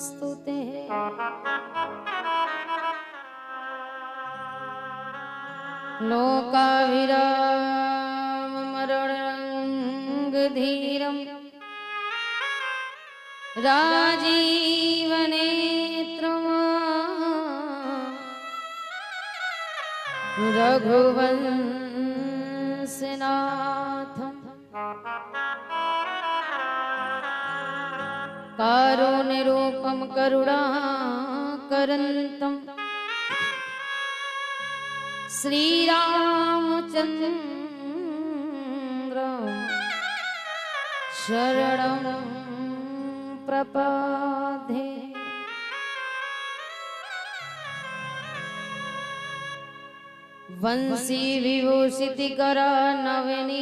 स्तुते लोकाभिराममरुणरङ्गधीरं राजीवनेत्रं रघुवंशनाथं कारुण्यरूपं करुणाकरन्तं श्रीरामचन्द्रं शरणं प्रपद्ये। वंशी विभूषितकर नवनीरिदाभा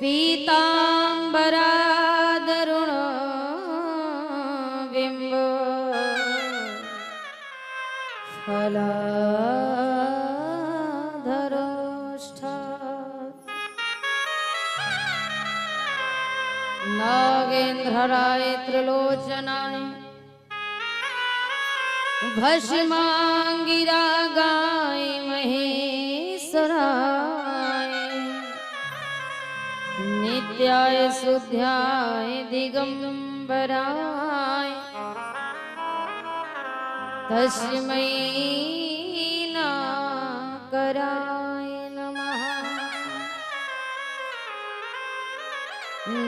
पीताम्बरादरुण बिम्ब फलाधरोष्ठ नागेन्द्रराय त्रिलोचनाय भस्मांगिरागाय महेश्वराय नित्याय शुद्ध्याय दिगंबराय तस्मै नाकराय नमः।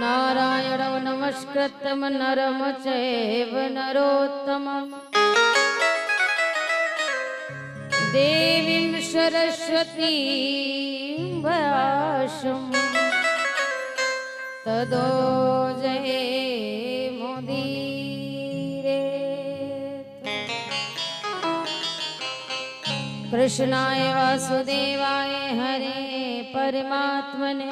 नारायणं नमस्कृत्य नरं चैव नरोत्तमं देवीं सरस्वतीं व्यासं ततो जयमुदीरयेत्। कृष्णाय वासुदेवाय हरे परमात्मने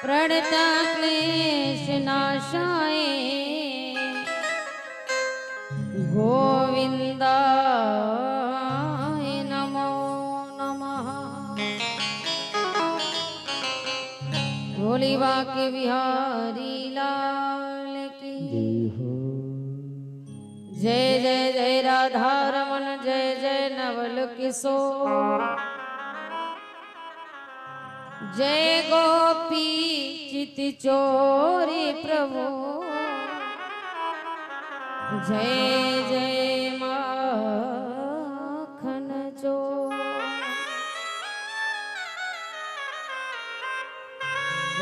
प्रणतक्लेशनाशाय गोविन्दाय नमो नमः। भोले बाके बिहारी लाल की जय जय जय राधा रमन जय जय नवल किशोर जय गोपी चित चोरी प्रभु जय जय माखन चोर।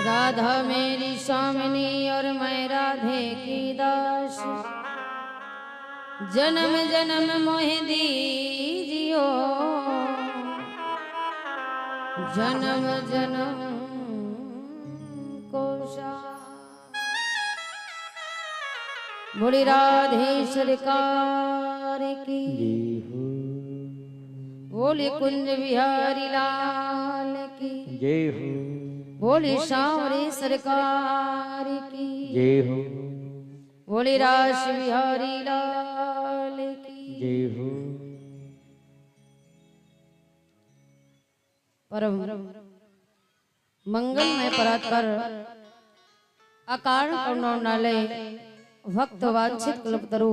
राधा मेरी स्वामिनी और मैं राधे की दास जन्म जन्म मोहि दीजियो जन्म जन्म को बोली राधे सरकार की बोली कुंज बिहारी लाल की जय हो। बोली सांवरे सरकार की जय हो। बोली रास बिहारी लाल की जय हो। परम मंगलमय परात्पर अकारण करुणालय भक्त वांछित कल्पतरु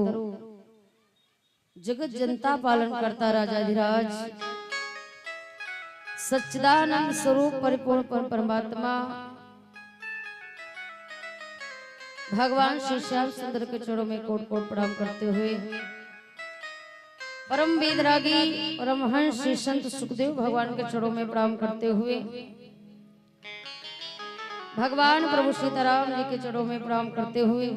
जगत जनता पालन करता राजाधिराज सच्चिदानंद स्वरूप परिपूर्ण परमात्मा भगवान श्री श्याम सुंदर के चरणों में कोट कोट प्रणाम करते हुए परम वेदरागी परमहंस श्री संत सुखदेव भगवान के चरणों में प्रणाम करते हुए भगवान प्रभु सीताराम जी के चरणों में प्रणाम करते हुए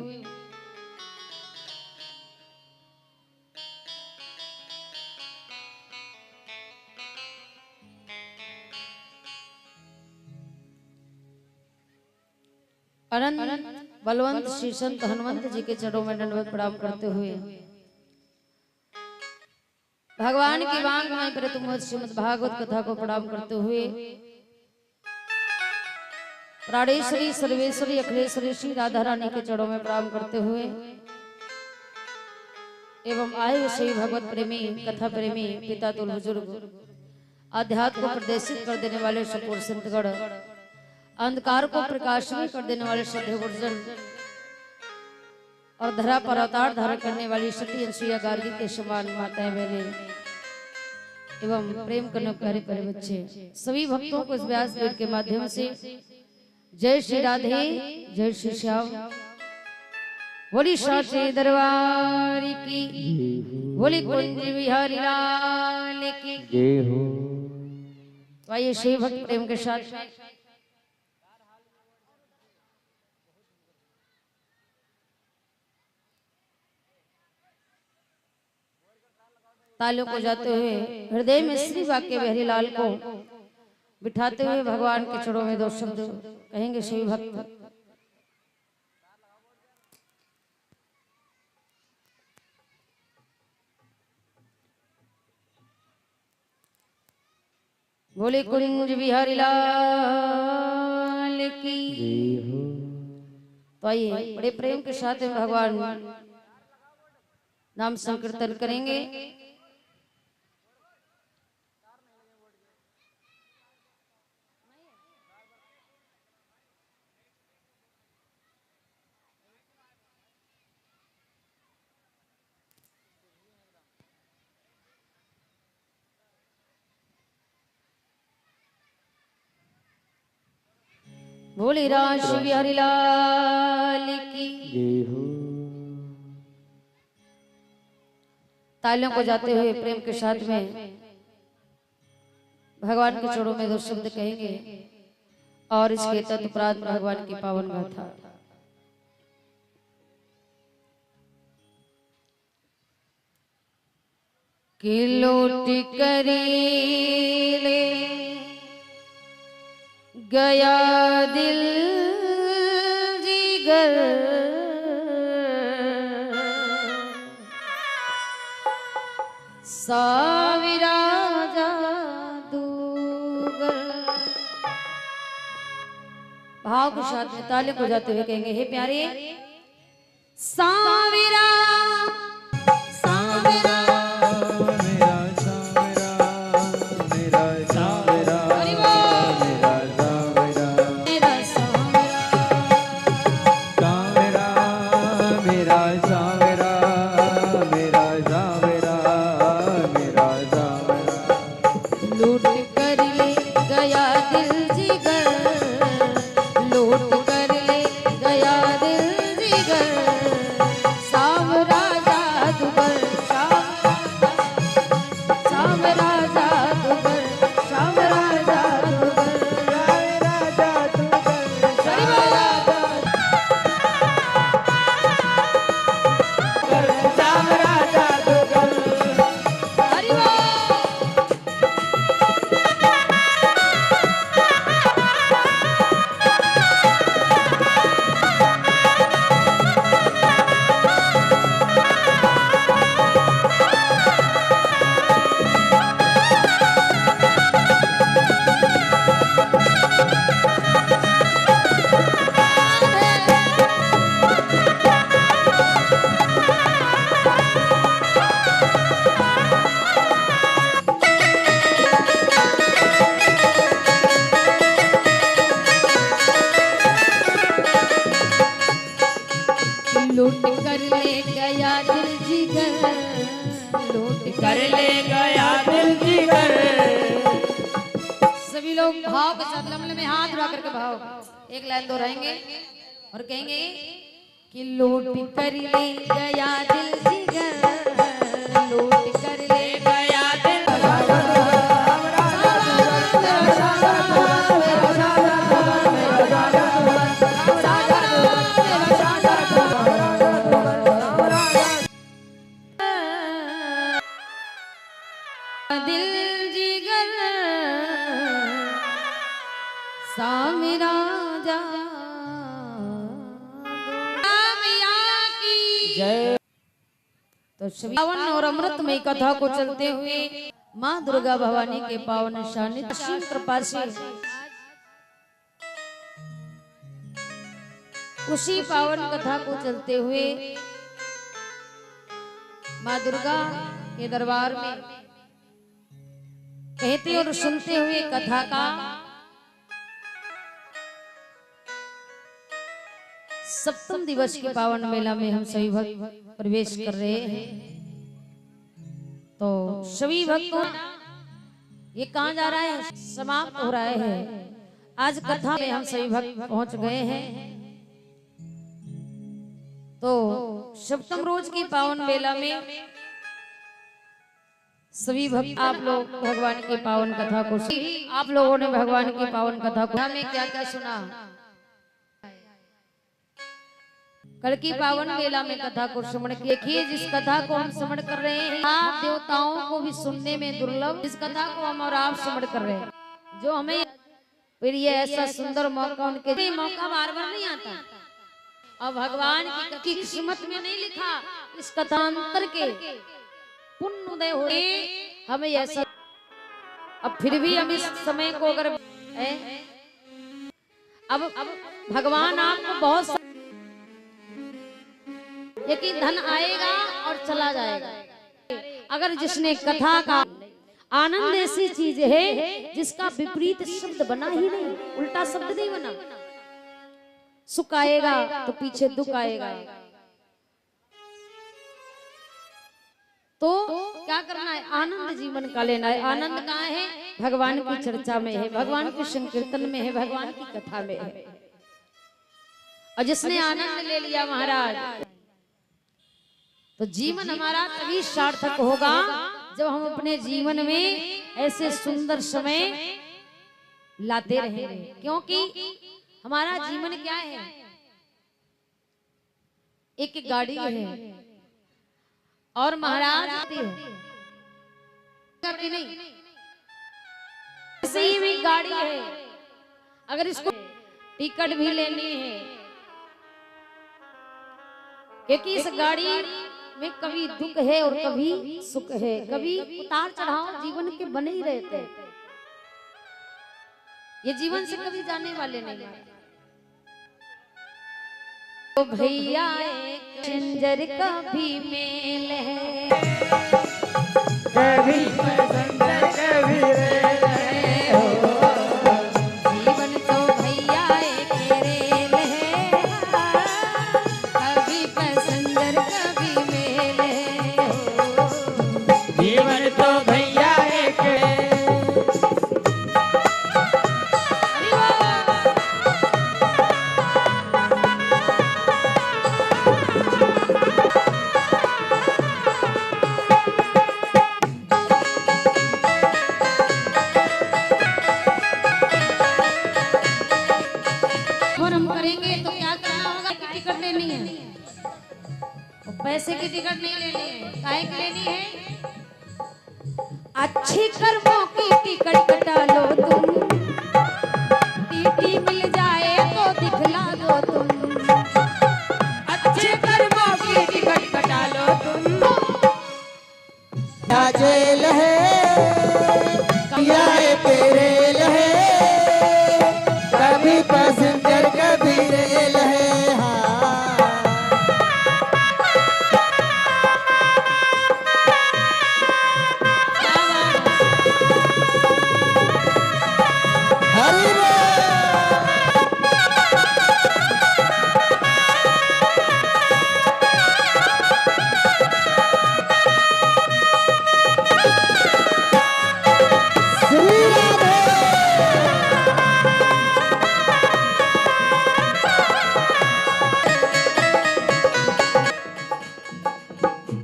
अनंत बलवंत श्री संत हनुमंत जी के चरणों में दंडवत प्रणाम करते हुए भगवान की वांग में प्रतुम श्रीमद् भागवत कथा को प्रणाम करते हुए प्राणेश्वरी सर्वेश्वरी अखिलेश्वरी श्री राधा रानी के चरणों में प्रणाम करते हुए एवं आए श्री भगवत प्रेमी कथा प्रेमी पिता तुल बुजुर्ग आध्यात्म को प्रदर्शित कर देने वाले सपूर संतगण अंधकार को प्रकाश में कर देने वाले श्रद्धेय गुरुजन और धरा पर अवतार धारण करने वाली सती अनसुईया गार्गी के समान माताएं बहनें एवं प्रेम करने प्यारे प्यारे बच्चे सभी भक्तों को इस व्यास पीठ के माध्यम से जय श्री राधे, जय श्री श्याम, बोली साचे दरबार की, बोली कुंज बिहारी लाल की जय हो। आइए शिव भक्त प्रेम के साथ तालियों को जाते हुए हृदय में श्री वाक्य बिहारी लाल को बिठाते हुए भगवान के चरणों में दो शब्द कहेंगे शिव भक्त। बोले कुंज बिहारी लाल की। तो आइए बड़े प्रेम के साथ भगवान नाम संकीर्तन करेंगे। बोले राम श्री बिहारी लाल की। तालियों को जाते हुए प्रेम के साथ में भगवान के चरणों में दो शब्द कहेंगे और इसके तत्परांत भगवान की पावन गाथा। कि लौट करीले गया दिल जिगर साविरा जादूगर। भाव के साथ में ताली को जाते हुए कहेंगे हे प्यारे साविरा साविरा मेरा साविरा मेरा साविरा लूट कर ले गया दिल जिगर, लूट कर ले गया दिल जिगर। सभी लोग भाव के साथ लम्बे में हाथ उठा करके भाव एक लाइन दोहराएंगे और कहेंगे कि लूट कर ले गया दिल जिगर, लूट कर ले गया दिल सामिरा जय। तो श्रावण और अमृतमय कथा को चलते हुए माँ दुर्गा भवानी के पावन सानिध्य कृपा से उसी पावन कथा को चलते हुए माँ दुर्गा के दरबार में कहते और सुनते हुए कथा का सप्तम दिवस के पावन मेला में हम सभी भक्त प्रवेश कर रहे हैं। तो सभी भक्तों ये कहाँ जा रहा है, समाप्त हो रहा है। आज कथा में हम सभी भक्त पहुंच गए हैं। तो सप्तम रोज की पावन मेला में सभी भक्त आप लोग भगवान की पावन कथा को आप लोगों ने भगवान की पावन कथा को में क्या क्या सुना। कल की पावन मेला में कथा को श्रवण देखिए। जिस कथा को हम श्रवण कर रहे हैं आप देवताओं को भी सुनने में दुर्लभ इस कथा को हम और आप श्रवण कर रहे हैं, जो हमें फिर ये ऐसा सुंदर मौका उनके मौका बार बार नहीं आता। और भगवान की किस्मत में नहीं लिखा इस कथांतर के पुण्य उदय हो हमें ऐसा। अब फिर भी हम इस समय को अगर अब भगवान आपको बहुत यकीन धन आएगा और चला जाएगा। अगर जिसने कथा का आनंद ऐसी चीज है जिसका विपरीत शब्द बना ही नहीं, उल्टा शब्द नहीं बना। सुख आएगा तो पीछे दुख आएगा। तो क्या करना है, आनंद जीवन का लेना है। आनंद कहाँ है, भगवान की चर्चा में है, भगवान के संकीर्तन में है, भगवान की कथा में है। और जिसने आनंद ले लिया महाराज तो जीवन हमारा तभी सार्थक होगा जब हम अपने जीवन में ऐसे सुंदर समय लाते रहेंगे। क्योंकि हमारा जीवन क्या है, एक गाड़ी है और महाराज कि नहीं ऐसे ही भी गाड़ी है। अगर इसको टिकट भी लेनी है क्योंकि इस गाड़ी में कभी दुख है और कभी सुख है, कभी उतार चढ़ाव जीवन के बने ही रहते हैं। ये जीवन से कभी जाने वाले नहीं। तो भैया एक झंझर का भी मेल है, कभी पसंद कभी रेल है। जीवन तो भैया एक रेल है, कभी पसंद कभी मेल है। जीवन तो भैया एक पैसे की टिकट नहीं लेनी है, काहे की लेनी है, अच्छे कर्मों की टिकट कटा लो तुम, टीटी मिल जाए तो दिखला दो तुम। अच्छे कर्मों की टिकट कटा लो तुम। क्या जेल है या पेरेल है, कभी पैसेंजर कभी रेल है।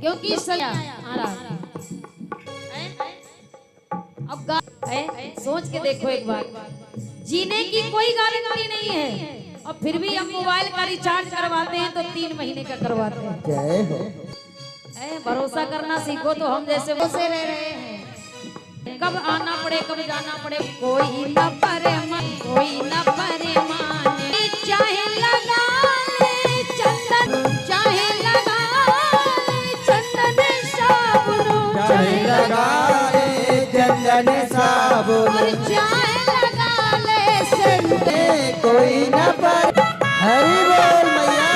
क्योंकि अब सोच के देखो एक बार, जीने की कोई गारंटी नहीं है और फिर भी हम मोबाइल का रिचार्ज करवाते हैं तो 3 महीने का करवाते हैं। जय हो। भरोसा करना सीखो। तो हम जैसे बसे रह रहे हैं, कब आना पड़े कब जाना पड़े कोई न परेशान, कोई न परेशान। चाहे लगा ले चंदन, चाहे लगा ले चंदन साबुन, चाहे लगा ले चंदन साबुन, और चाहे लगा ले सेंट, कोई न पर। हरि बोल मैया।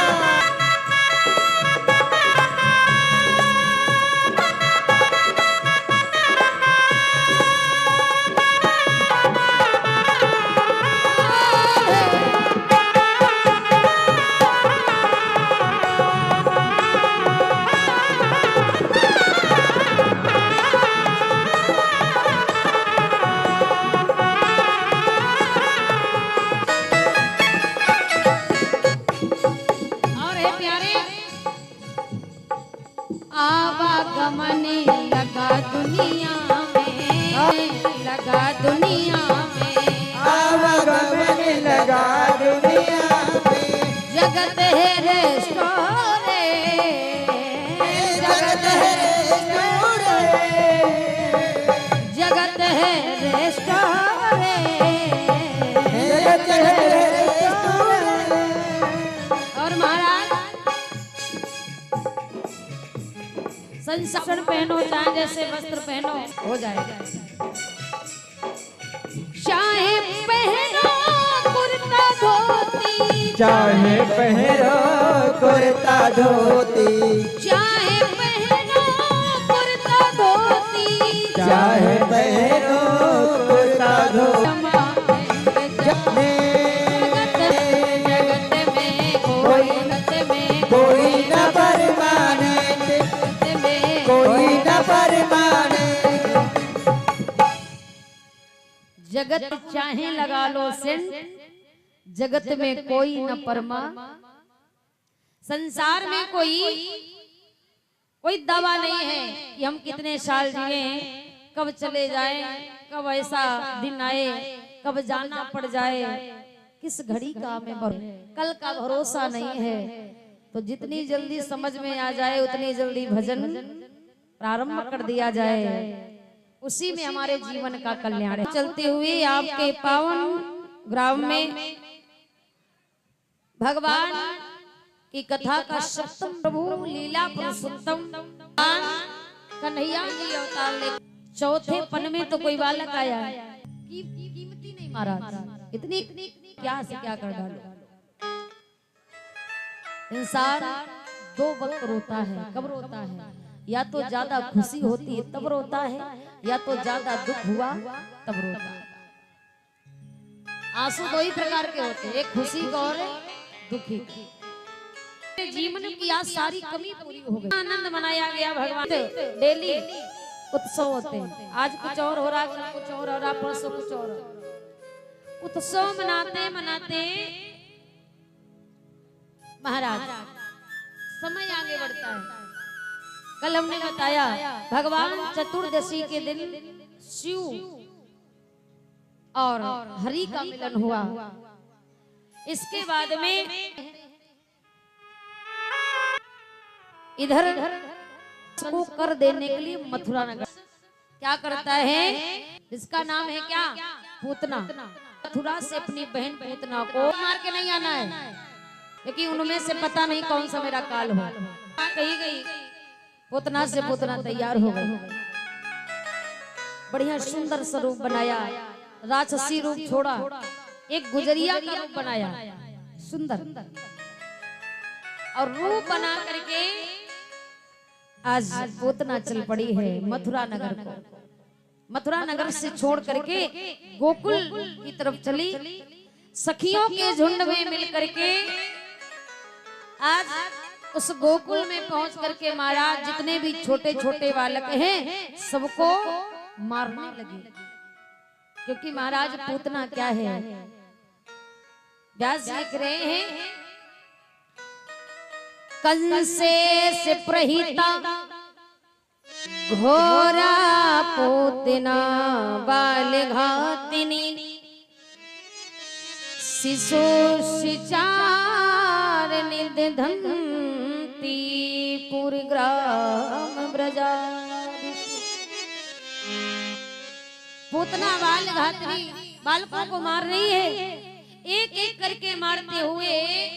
आवागमन लगा दुनिया में, लगा दुनिया में, आवागमन लगा दुनिया में। जगत है रेस्टोरे, जगत है रेस्टोरे, जगत है रेस्टोरे, जगत है रेस्टोरे। और महाराज संसार पहनो चाहे जैसे वस्त्र पहनो हो जाएगा, चाहे पहनो कुर्ता धोती, चाहे पहनो कुर्ता धोती, चाहे पहनो कुर्ता धोती, चाहे पहनो कुर्ता धोती। जगत में कोई न परमाने, कोई न परमाने। जगत चाहे लगा लो सेंट, जगत में कोई न परमा। संसार में कोई दवा नहीं है कि हम कितने साल जिए, कब चले जाएं, कब ऐसा दिन आए, कब जाना पड़ जाए, किस घड़ी का हमें कल का भरोसा नहीं है। तो जितनी जल्दी समझ में आ जाए उतनी जल्दी भजन प्रारंभ कर दिया जाए, उसी में हमारे जीवन का कल्याण है। चलते हुए आपके पावन ग्राम में भगवान की कथा का सप्तम प्रभु लीला पुरुषोत्तम कन्हैया जी अवतार ले चौथे पन में तो कोई बालक आया, कीमती नहीं महाराज, इतनी क्या से क्या कर डालो। इंसान दो वक्त रोता है, कब रोता है? या तो ज्यादा खुशी होती है तब रोता है, या तो ज्यादा दुख हुआ तब रोता है। आंसू दो ही प्रकार के होते हैं, एक खुशी का और दुखी। जीवन की आज सारी कमी पूरी हो गई, आनंद मनाया गया। भगवान डेली उत्सव होते हैं, आज कुछ और हो रहा, कल कुछ और हो रहा, परसों कुछ और। उत्सव मनाते मनाते महाराज समय आगे बढ़ता है। कल हमने बताया भगवान चतुर्दशी के दिन शिव और हरि का मिलन हुआ। इसके बाद में इधर को कर देने के लिए मथुरा नगर क्या करता है, जिसका नाम है क्या, पूतना। मथुरा से अपनी बहन पूतना को मार के नहीं आना है, क्योंकि उनमें से पता नहीं कौन सा मेरा काल हो। कही गई पूतना से पूतना तैयार हो गई, बढ़िया सुंदर स्वरूप बनाया, राक्षसी रूप छोड़ा, एक गुजरिया का रूप बनाया सुंदर, और रूप बना करके आज पूतना चल पड़ी है मथुरा नगर को। मथुरा नगर से छोड़ करके गोकुल की तरफ चली, सखियों के झुंड में मिल करके आज उस गोकुल में पहुंच करके महाराज जितने भी छोटे छोटे बालक हैं सबको मारने लगे, क्योंकि महाराज पूतना क्या है, व्यास लिख रहे हैं कंसे से प्रहिता घोरा पूतना बाल घातिनी शिशु शिचार निधंती पूरी ग्राम ब्रजा। पूतना बाल घातिनी बालकों को मार रही है, एक एक करके मारते हुए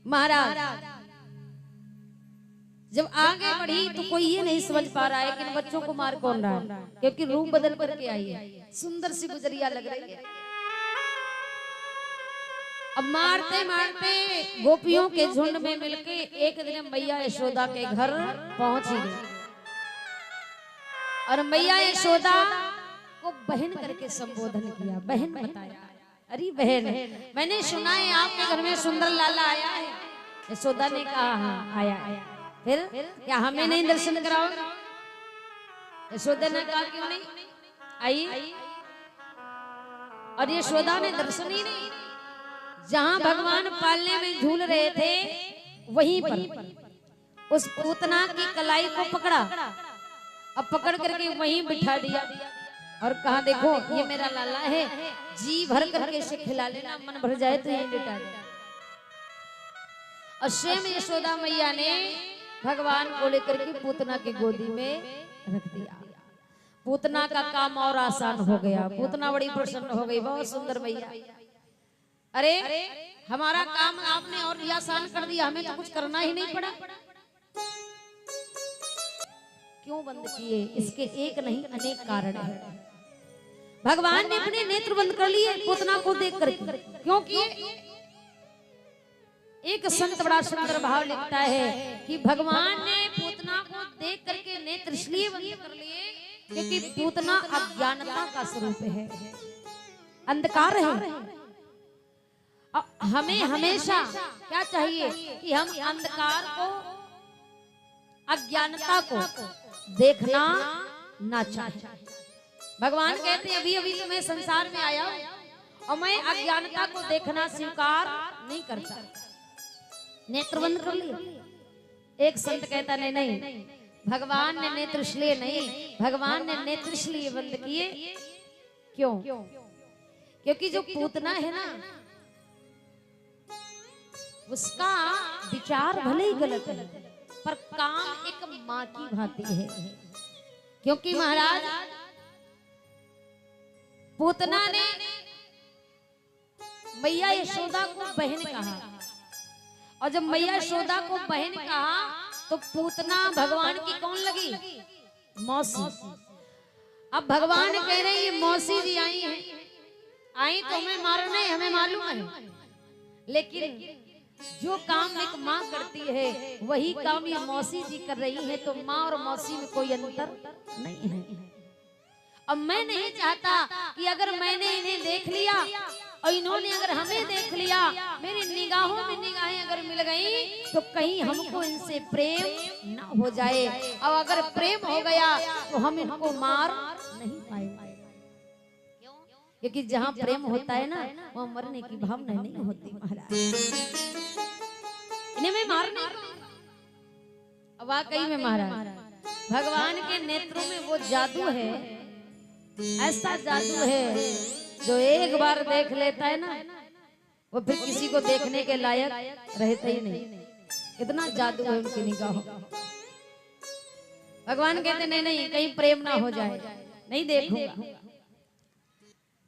महाराज जब आगे बढ़ी तो कोई ये नहीं समझ पा रहा है कि इन बच्चों को मार कौन रहा है, क्योंकि रूप बदल करके आई है, सुंदर सी गुजरिया लग रही है। अब मारते मारते गोपियों के झुंड में मिलके एक दिन मैया यशोदा के घर पहुंच गई, और मैया यशोदा को बहन करके संबोधन किया, बहन बताया, अरे बहन मैंने सुना है आपके घर में सुंदर लाला आया है। यशोदा ने कहा हाँ आया है, फिर क्या हमें नहीं दर्शन कराओ? यशोदा ने कहा क्यों नहीं, आइए। और यशोदा ने दर्शन ही नहीं, जहां भगवान पालने में झूल रहे थे वहीं पर उस पूतना की कलाई को पकड़ा, अब पकड़ करके वहीं बिठा दिया और कहा देखो ये मेरा लाला है, जी भर करके इसे खिला लेना, मन भर जाए तो यहीं लिटा दे। और स्वयं यशोदा मैया ने भगवान को लेकर के पूतना की गोदी में रख दिया। पूतना का काम और आसान हो गया, पूतना बड़ी प्रसन्न हो गई, बहुत सुंदर मैया। अरे हमारा काम आपने और भी आसान कर दिया, हमें तो कुछ करना ही नहीं पड़ा। क्यों बंद किए? इसके एक नहीं अनेक कारण है। भगवान ने अपने नेत्र बंद कर लिए पूतना को देख करके। क्यों किए? एक संत बड़ा सुंदर भाव लिखता है कि भगवान ने पूतना को देख करके नेत्र इसलिए बंद कर लिए क्योंकि पूतना अज्ञानता का स्वरूप है, अंधकार है। हमें हमेशा क्या चाहिए कि हम अंधकार को, अज्ञानता को देखना ना चाहे। भगवान कहते हैं अभी अभी तो मैं संसार में आया और मैं अज्ञानता को देखना स्वीकार नहीं करता। नेत्र बंद कर लिए। एक संत कहता नहीं नहीं, भगवान ने नेत्र इसलिए नहीं, भगवान ने नेत्र इसलिए बंद किए। क्यों? क्योंकि जो पूतना है ना, उसका विचार भले ही गलत है पर काम एक माँ की भांति है। क्योंकि महाराज पूतना ने मैया यशोदा को बहन कहा, और जब मैया यशोदा को बहन कहा तो पूतना भगवान की कौन लगी? मौसी। अब भगवान कह रहे ये मौसी जी आई हैं, आई तो हमें मारना है, हमें मालूम है, लेकिन जो काम एक माँ करती है वही काम ये मौसी जी कर रही है, तो माँ और मौसी में कोई अंतर नहीं है। अब मैं नहीं चाहता कि अगर मैंने इन्हें देख लिया और इन्होंने अगर हमें देख लिया, मेरी निगाहों में निगाहें अगर मिल गई तो कहीं हमको इनसे प्रेम ना हो जाए, और अगर प्रेम हो गया तो हम इनको मार नहीं पाएंगे। क्योंकि जहाँ प्रेम होता है ना वहाँ मरने की भावना नहीं होती महाराज। इन्हें मैं मार नहीं पाऊंगा। वाकई में महाराज भगवान के नेत्रों में वो जादू है, ऐसा जादू है जो एक बार देख लेता है ना वो फिर किसी को देखने के लायक रहता ही नहीं। इतना जादू है उनकी निगाहों। भगवान कहते नहीं नहीं कहीं प्रेम ना हो जाए, नहीं देखूंगा।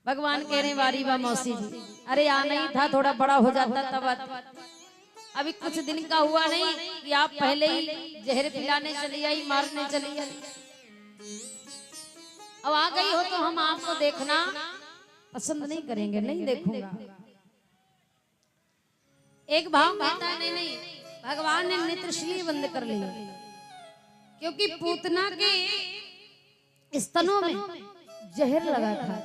भगवान कह रहे वारी बा मौसी जी, अरे आना ही था, थोड़ा बड़ा हो जाता तब। अभी कुछ दिन का हुआ नहीं कि आप पहले ही जहर पिलाने चली आई, मारने चली आई। अब आ गई हो तो हम आपको देखना पसंद नहीं करेंगे, नहीं देखूंगा। एक भाव कहता है नहीं नहीं, भगवान ने नेत्र इसलिए बंद कर लिए क्योंकि पूतना के स्तनों में जहर लगा था,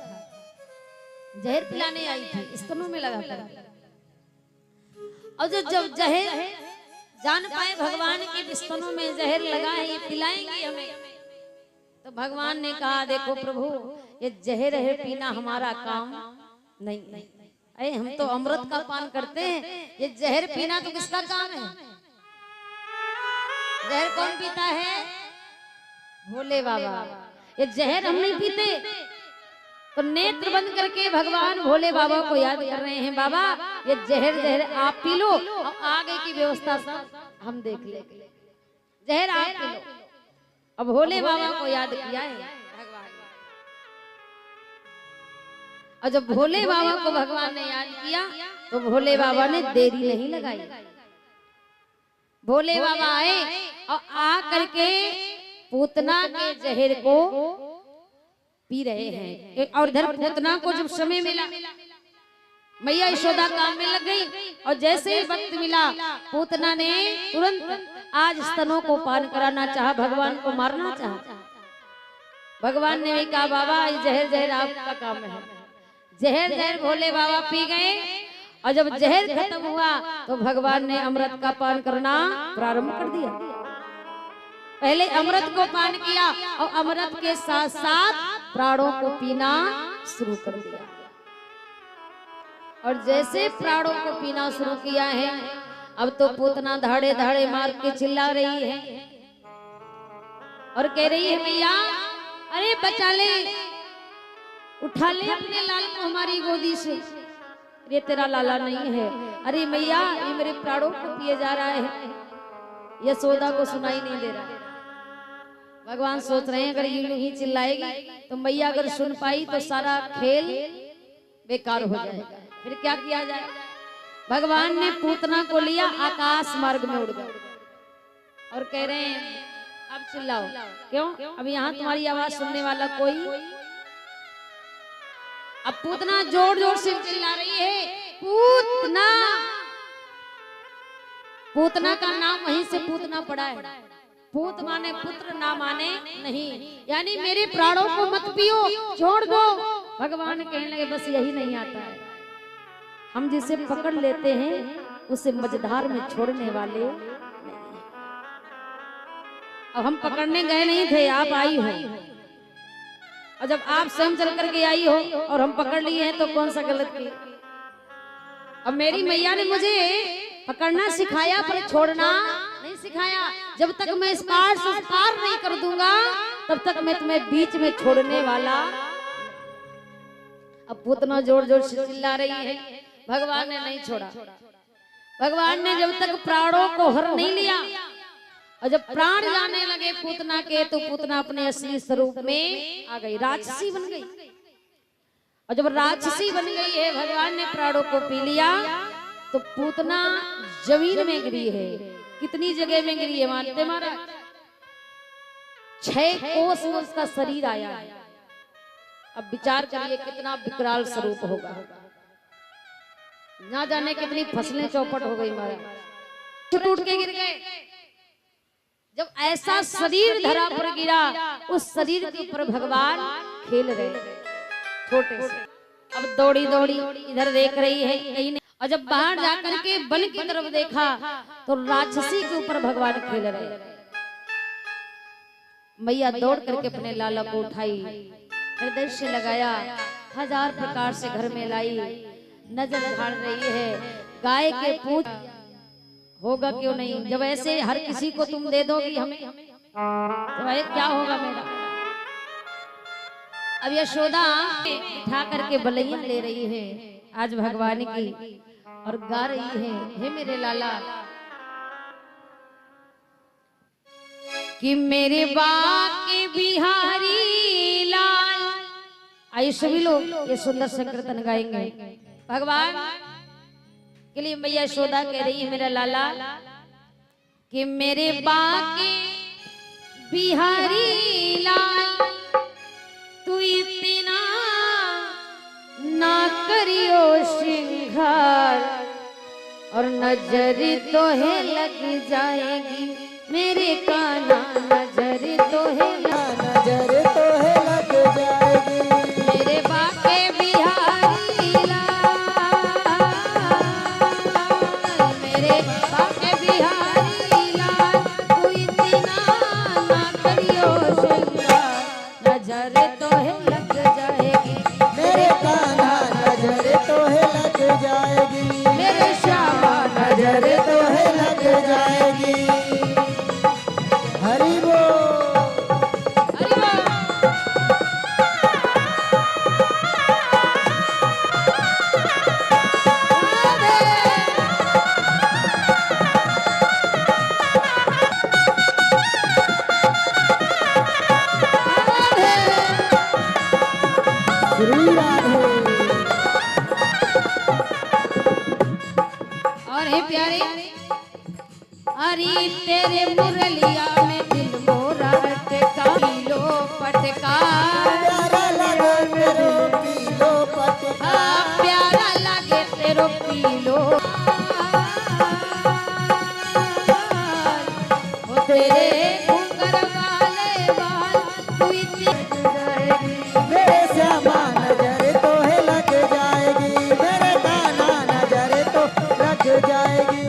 जहर पिलाने आई थी, स्तनों में लगा था। और जब जहर जान पाए भगवान के स्तनों में जहर लगा है, ये पिलाएंगे हमें, तो भगवान ने कहा देखो प्रभु ये जहर है पीना हमारा काम नहीं। अरे हम तो अमृत का पान करते हैं, ये जहर पीना तो किसका काम है? जहर कौन पीता है? भोले बाबा। ये जहर हम नहीं पीते, तो नेत्र बंद करके भगवान भोले बाबा को याद कर रहे हैं, बाबा ये जहर आप पी लो और आगे की व्यवस्था सब हम देख लेंगे, जहर आप पी लो। अब भोले बाबा को याद किया है भगवान, और जब भोले बाबा को भगवान ने याद किया तो भोले बाबा ने देरी नहीं लगाई। भोले बाबा आए और आ करके पूतना के जहर को पी रहे हैं। और इधर पूतना को जब समय मिला मैया यशोदा काम में लग गई, और जैसे ही वक्त मिला पूतना ने तुरंत आज स्तनों को पान कराना चाहा, भगवान को मारना चाहा। भगवान ने भी कहा बाबा ये जहर आपका काम है। जहर भोले बाबा पी गए, और जब जहर खत्म हुआ तो भगवान ने अमृत का पान करना प्रारंभ कर दिया। पहले अमृत को पान किया और अमृत के साथ साथ प्राणों को पीना शुरू कर दिया। और जैसे प्राणों को पीना शुरू किया है अब तो पूतना धाड़े धाड़े मार के चिल्ला रही है और कह रही है मैया अरे बचा ले, उठा ले अपने लाल को हमारी गोदी से। ये तेरा लाला नहीं है। अरे मैया ये मेरे प्राणों को पिए जा रहा है। यशोदा को सुनाई नहीं दे रहा है। भगवान सोच रहे हैं अगर यूं ही चिल्लाएगी तो मैया अगर सुन पाई तो सारा खेल बेकार हो जाएगा। फिर क्या किया जाए? भगवान ने पूतना को लिया, आकाश मार्ग में उड़ गया और कह रहे हैं अब चिल्लाओ। क्यों? अब यहाँ तुम्हारी आवाज सुनने वाला कोई। अब पूतना जोर जोर से चिल्ला रही है पूतना। पूतना का नाम वहीं से पूतना पड़ा है। पूत माने पुत्र, ना माने नहीं, यानी मेरे प्राणों को मत पियो, छोड़ दो। भगवान कहने लगे बस यही नहीं आता है, हम जिसे पकड़ लेते हैं उसे मझधार में छोड़ने वाले नहीं। अब हम पकड़ने गए नहीं थे, आप आई हो, और जब आप स्वयं चल करके आई हो और हम पकड़ लिए हैं तो कौन सा गलत किया? अब मेरी मैया ने मुझे पकड़ना सिखाया पर छोड़ना नहीं सिखाया। जब तक मैं इस पार से उस पार नहीं कर दूंगा तब तक मैं तुम्हें बीच में छोड़ने वाला। अब पूतना जोर जोर से चिल्ला रही है। भगवान ने नहीं छोड़ा। भगवान ने जब तक प्राणों को हर नहीं लिया और जब प्राण जाने लगे पूतना के तो पूतना अपने असली स्वरूप में आ गई, राक्षसी बन गई। और जब राक्षसी बन गई है भगवान ने प्राणों को पी लिया तो पूतना जमीन में गिरी है। कितनी जगह में गिरी है मानते महाराज? 6 कोस में उसका शरीर आया है। अब विचार करिए कितना विकराल स्वरूप होगा। ना जाने कितनी फसलें चौपट हो गई महाराज, टूट के गिर गए। जब ऐसा शरीर धरा पर गिरा उस शरीर के ऊपर भगवान खेल रहे छोटे से। अब दौड़ी दौड़ी इधर देख रही है कहीं नहीं, और जब बाहर जाकर के वन की तरफ देखा तो राक्षसी के ऊपर भगवान खेल रहे। मैया दौड़ करके अपने लाला को उठाई, हृदय से लगाया, 1000 प्रकार से घर में लाई, नजर झाड़ रही है। गाय के पूंछ होगा क्यों नहीं, जब ऐसे हर किसी को तुम दे दोगी हमें तो क्या होगा मेरा। अब यशोदा उठा करके बलैया ले रही है आज भगवान की और गा रही है हे मेरे लाला कि मेरे बाके बिहारी लाल। आइए सभी लोग ये सुंदर संकीर्तन गाएंगे भगवान के लिए। मैया यशोदा कह रही है मेरा लाला कि मेरे बाके बिहारी लाल तू इतना ना करियो श्रृंगार और नजर तो है लग जाएगी मेरे काना, नजर तो है नजर तो है लग जाएगी मेरे बाके बिहारी लाल, मेरे बाके बिहारी लाल तू इतना ना करियो श्रृंगार, नजर तो है लग जाएगी मेरे कान्हा, नजर तो है लग जाएगी मेरे श्यामा, नजर तो है लग जाएगी। हरि बोल। अरे वाह। श्री राधे। और हे प्यारे अरे तेरे मुरलिया में दिल मोरा अटका लो पटका, प्यारा लगे तेरो पीलो पटका, प्यारा लगे तेरो पीलो ओ तेरे घुंघर वाले बाल तू इतनी मेरे श्यामा नजर तो है लग जाएगी मेरे कान्हा, नजर तो लग जाएगी।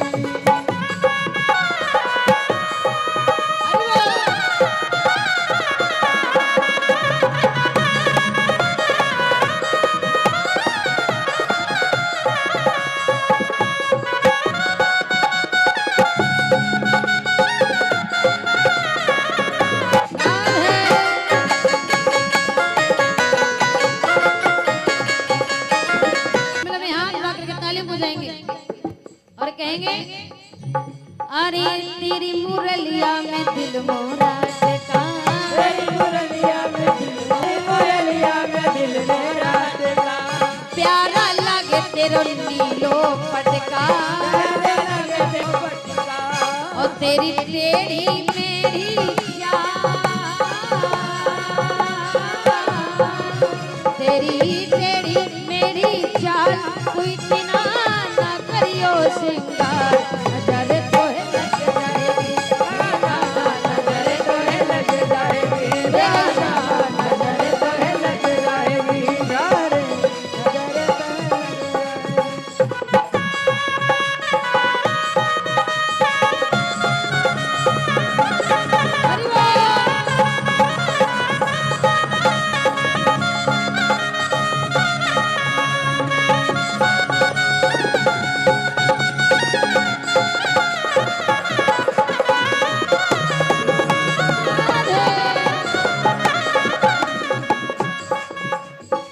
और कहेंगे अरे तेरी मुरलिया में दिल मोरा टिका, तेरी मुरलिया में दिल मेरा टिका, प्यारा लगे तेरो नीलो पटका, और तेरी टेढ़ी मेरी तेरी टेढ़ी मेरी चाल कोई बिना ना करियो सिंगार, नजर तो है लग जाएगी, नजर तो है लग जाएगी, नजर तो है लग जाएगी,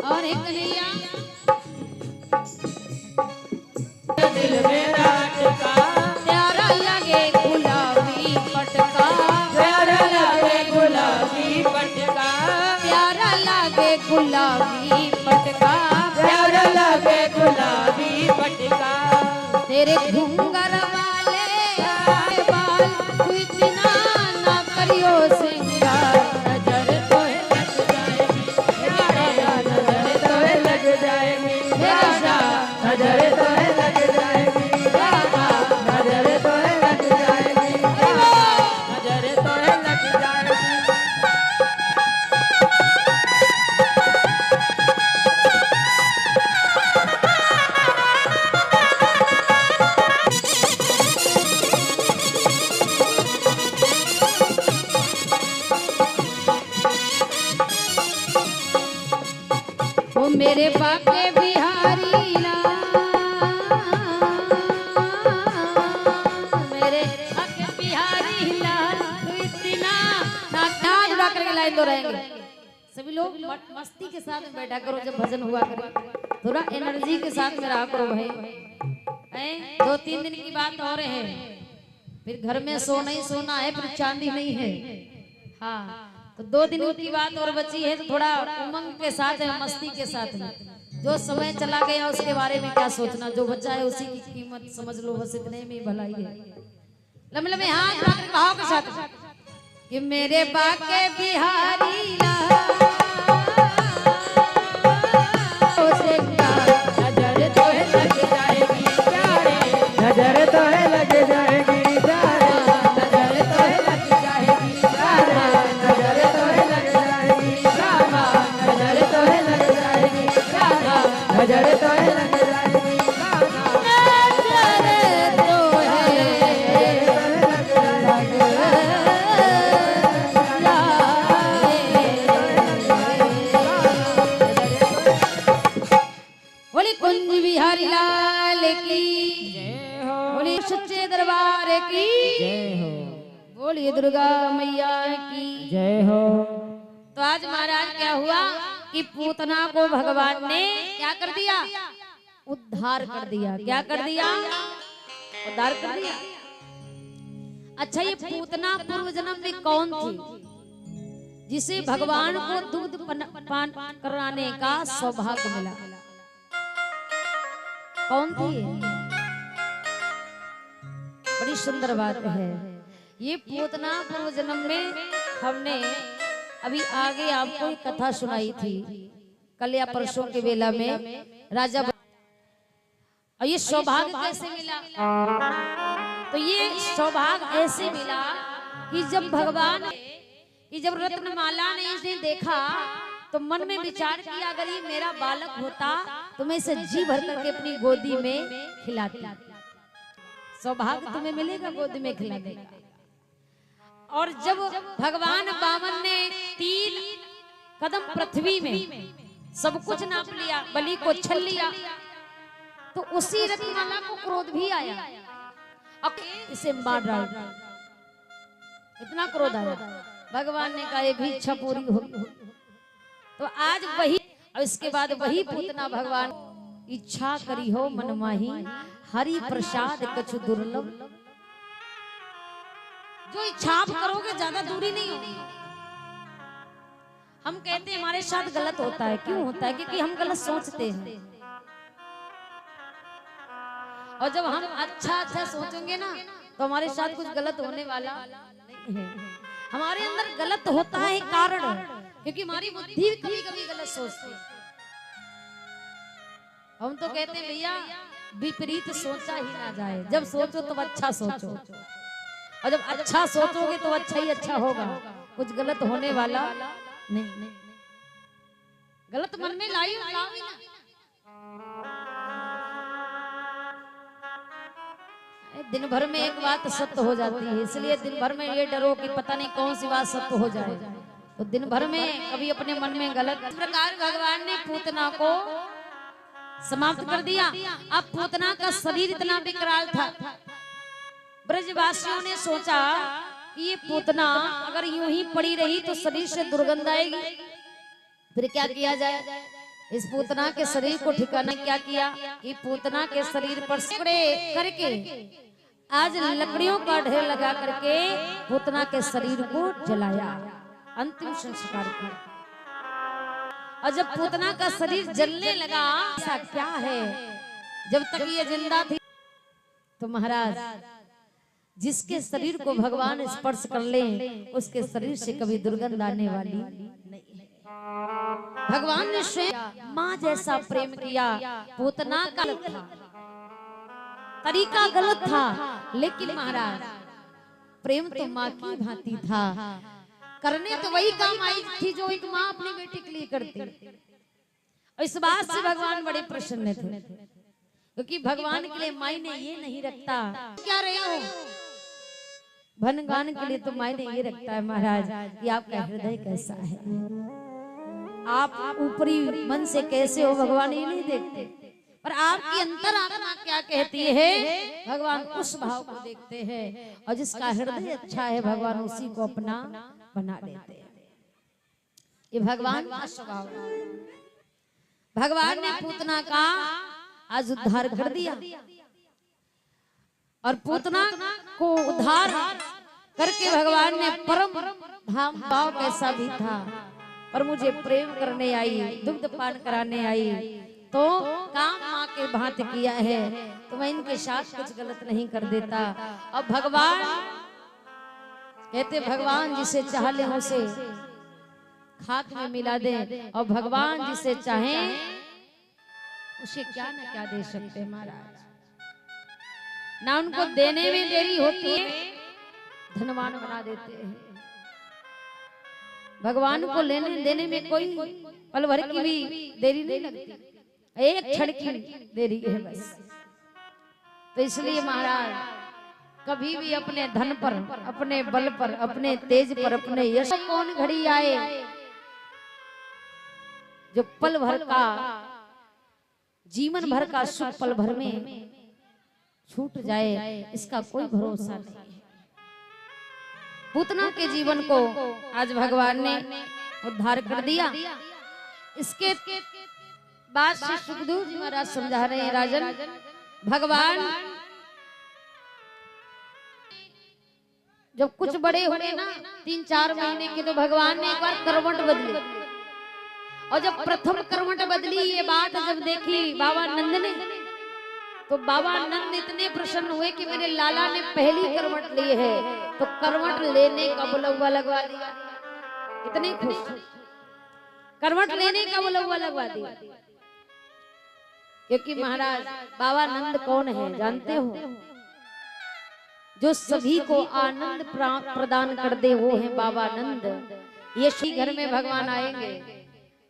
और एक कन्हैया दिल मेरा टिका, प्यारा लगे गुलाबी पटका, प्यारा लगे गुलाबी पटका, प्यारा लगे गुलाबी पटका, प्यारा लगे गुलाबी पटका, तेरे घुंघर वाले बाल कोई बिना ना करियो सिंगार, नजर तो है लग जाएगी, नजर तो है लग जाएगी, नजर तो है लग जाएगी, नजर तो है लग जाएगी, नजर तो है लग जाएगी। वो मेरे बाके बिहारी लाल, मेरे बाके बिहारी लाल, तू इतना नाक उड़ा करके लाइन दो रहेंगे। सभी लोग मस्ती के साथ में बैठा करो, जब भजन हुआ करे थोड़ा एनर्जी के साथ में रहा करो भाई। 2-3 दिन की बात और है, फिर घर में सोना ही सोना है, फिर चांदी नहीं है। हाँ, तो 2 दिन की बात और बची है, तो थोड़ा उमंग के साथ है, मस्ती के साथ में। जो समय चला गया उसके बारे में क्या सोचना, जो बचा है उसी की कीमत समझ लो, बस इतने में भलाई है। लम्बे लम्बे हाथ भाव के साथ कि मेरे बाके बिहारी लाल, नजर तो है लग जाएगी, नजर तो है लग जाएगी, नजर तो है लग जाएगी, नजर तो है लग जाएगी, नजर तो है लग जाएगी, नजर तो है लग जाएगी, बोली कुंज बिहारी लाल की, बोली सच्चे दरबार की, बोलिए दुर्गा मैया की जय हो। तो आज महाराज क्या हुआ कि पूतना को भगवान ने क्या कर दिया, उद्धार कर दिया। क्या कर दिया, उद्धार कर दिया। अच्छा, ये पूतना पूर्व जन्म में कौन थी जिसे भगवान को दूध पान कराने का सौभाग्य मिला? कौन थी ये? बड़ी सुंदर बात है। ये पूतना पूर्व जन्म में हमने अभी आगे आपको एक कथा सुनाई थी कल या परसों के बेला में राजा। और ये सौभाग्य कैसे मिला? तो ये सौभाग्य ऐसे मिला कि जब भगवान कि जब रत्नमाला ने इसे देखा तो मन में विचार किया, अगर ये मेरा बालक होता तो मैं इसे जी भर करके अपनी गोदी में खिलाती। सौभाग्य तुम्हें मिलेगा गोदी में खिलाने का। और जब भगवान वामन ने 3 कदम पृथ्वी में सब कुछ नाप लिया, बलि को छल लिया, तो उसी रत्नमाला को क्रोध भी आया, अब इसे मार डाल। इतना क्रोध आया, भगवान ने कहा ये भी इच्छा पूरी होगी। तो आज वही, और इसके बाद वही पूतना भगवान इच्छा करी हो मन माही, हरि प्रसाद कछु दुर्लभ। जो इच्छा आप करोगे ज्यादा दूरी नहीं होगी। हम कहते हैं हमारे साथ गलत होता है, क्यों होता है? क्योंकि हम गलत सोचते हैं। और जब हम अच्छा अच्छा सोचेंगे ना तो हमारे साथ कुछ गलत होने वाला नहीं है। हमारे अंदर गलत होता है कारण, क्योंकि हमारी बुद्धि कभी कभी गलत सोचती है। हम तो कहते हैं भैया विपरीत सोचा ही ना जाए, जब सोचो तो अच्छा सोचो, और जब अच्छा सोचोगे तो अच्छा ही अच्छा होगा, कुछ गलत होने वाला नहीं। गलत मन में लाई ना। दिन भर में एक बात सत्य हो जाती है, इसलिए दिन भर में ये डरो कि पता नहीं कौन सी बात सत्य हो जाए। तो दिन भर में कभी अपने मन में गलत। इस प्रकार भगवान ने पूतना को समाप्त कर दिया। अब पूतना का शरीर इतना विकराल था, ब्रजवासियों ने सोचा कि ये पूतना अगर यूं ही पड़ी रही तो शरीर से दुर्गंध आएगी, फिर क्या किया जाए? इस पूतना के शरीर को ठिकाना क्या किया कि पूतना के शरीर पर स्प्रे करके आज लकड़ियों का ढेर लगा करके पूतना के शरीर को जलाया, अंतिम संस्कार किया। और जब पूतना का शरीर जलने लगा, ऐसा क्या है? जब तक ये जिंदा थी तो महाराज जिसके शरीर को भगवान स्पर्श कर ले उसके शरीर से कभी दुर्गंध आने वाली नहीं है। भगवान ने स्वयं माँ जैसा प्रेम किया। पूतना का गलत था, तरीका गलत था, लेकिन महाराज प्रेम तो माँ की भांति था। करने तो वही काम आई थी जो एक माँ अपनी बेटी के लिए करती। और इस बात से भगवान बड़े प्रसन्न थे, क्योंकि भगवान के लिए मायने ये नहीं रखता क्या रहे हो, भनगान के लिए तो मायने ये रखता है महाराज कि आपका हृदय कैसा है, आप ऊपरी मन से कैसे हो, भगवान ये नहीं देखते। पर आपकी अंतरात्मा क्या कहती है, भगवान उस भाव को देखते हैं। और जिसका हृदय अच्छा है भगवान उसी को अपना बना लेते हैं। ये भगवान का स्वभाव है। भगवान ने पूतना का आज उद्धार कर दिया, और पूतना को उद्धार करके भगवान ने परम धाम भाव कैसा भी था, पर मुझे प्रेम करने आई, दुग्ध पान कराने आई, तो काम माँ के भांति किया है, तो मैं इनके साथ कुछ गलत नहीं कर देता। अब भगवान कहते भगवान जिसे चाह ले उसे खाक में मिला दे, और भगवान जिसे चाहे उसे क्या न क्या दे सकते महाराज। ना उनको देने में देरी होती है, धनवान बना देते हैं। भगवान को लेने देने में कोई पल भर की भी देरी नहीं लगती, एक क्षण की देरी है बस। तो इसलिए महाराज कभी भी अपने धन पर, अपने बल पर, अपने तेज पर, अपने यश कौन घड़ी आए जो पल भर का जीवन भर का सुख पल भर में छूट जाए, इसका कोई भरोसा नहीं है। पूतना के जीवन को आज भगवान ने उद्धार कर दिया। इसके बाद से सुखदेव जी महाराज समझा रहे हैं, राजन भगवान जब कुछ बड़े हुए ना 3-4 महीने के, तो भगवान ने एक बार करवट बदली, और जब प्रथम करवट बदली ये बात जब देखी बाबा नंद ने, तो बाबा नंद इतने प्रसन्न हुए कि मेरे लाला ने पहली करवट ली है, तो करवट लेने का बुलवा लगवा दिया। इतने खुश, करवट लेने का बुलवा लगवा दिया। क्योंकि महाराज बाबा नंद कौन है जानते हो? जो सभी को आनंद प्रदान कर दे वो है बाबा नंद। ये श्री घर में भगवान आएंगे,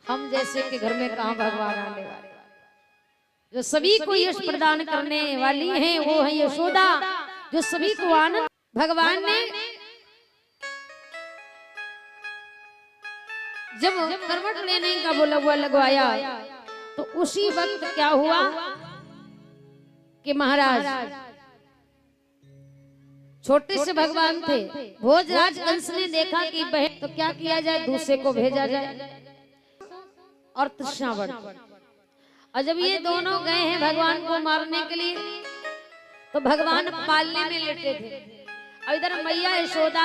हम जैसे के घर में कहाँ भगवान आने वाले। जो सभी को यश प्रदान करने वाली है वो है यशोदा, जो सभी को आनंद। भगवान ने जब करवट लेने का बुलवा लगवाया, तो उसी वक्त क्या हुआ कि महाराज छोटे से भगवान थे, भोजराज कंस ने देखा कि बहन, तो क्या किया जाए, दूसरे को भेजा जाए, और तृष्णावट। और जब ये दोनों गए हैं भगवान को मारने के लिए, तो भगवान पालने में लेटे थे और इधर मैया यशोदा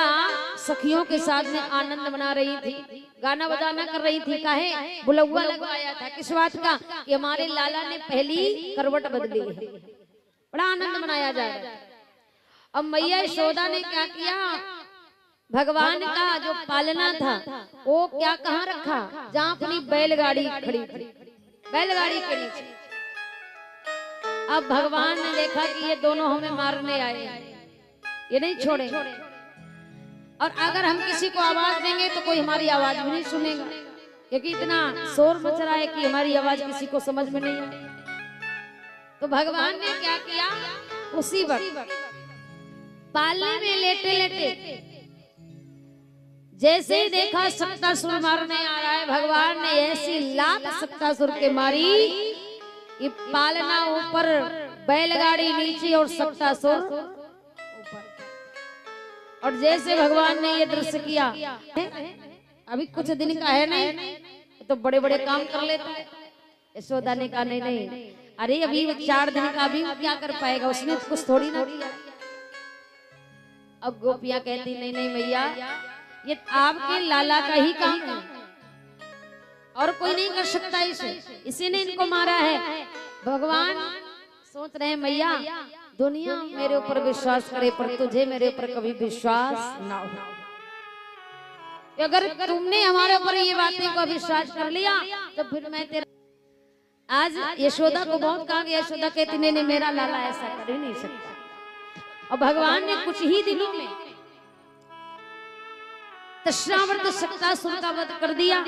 सखियों के साथ में आनंद मना रही थी, गाना बजाना कर रही थी। काहे बुलौआ लगवाया था, किस बात का कि हमारे लाला ने पहली करवट बदली है, बड़ा आनंद मनाया जा रहा है। अब मैया यशोदा ने क्या किया, भगवान का जो पालना था वो क्या कहाँ रखा, जहाँ अपनी बैलगाड़ी खड़ी थी, बैलगाड़ी के नीचे। अब भगवान ने देखा कि ये दोनों हमें मारने आए, ये नहीं छोड़े, और अगर हम किसी को आवाज देंगे तो कोई हमारी आवाज भी नहीं सुनेगा, क्योंकि इतना शोर मच रहा है कि हमारी आवाज किसी को समझ में नहीं आई। तो भगवान ने क्या किया, उसी वक्त पालने में लेटे लेटे जैसे ही देखा सक्तासुर मारने आ रहा है, भगवान ने ऐसी लात सक्तासुर के मारी कि पालना ऊपर, बैलगाड़ी नीचे और सक्तासुर ऊपर। और जैसे भगवान ने ये दृश्य किया, अभी कुछ दिन का है नहीं तो बड़े बड़े काम कर लेता है। यशोदा ने कहा नहीं, अरे अभी 4 दिन का, अभी क्या कर पाएगा, उसने तो कुछ थोड़ी ना किया। अब गोपियां कहती नहीं मैया, ये आपके लाला का ही काम है और कोई नहीं कर सकता इसी ने इनको मारा है। भगवान सोच रहे हैं मैया दुनिया मेरे ऊपर विश्वास करे पर तुझे मेरे ऊपर कभी विश्वास ना हो। अगर तुमने हमारे ऊपर ये बातें को विश्वास कर लिया तो फिर मैं तेरा। आज यशोदा को बहुत कहा गया, यशोदा कहती नहीं मेरा लाला ऐसा कर ही नहीं सकता। और भगवान ने कुछ ही दिनों में दशावर्त सक्तासुर का वध कर दिया,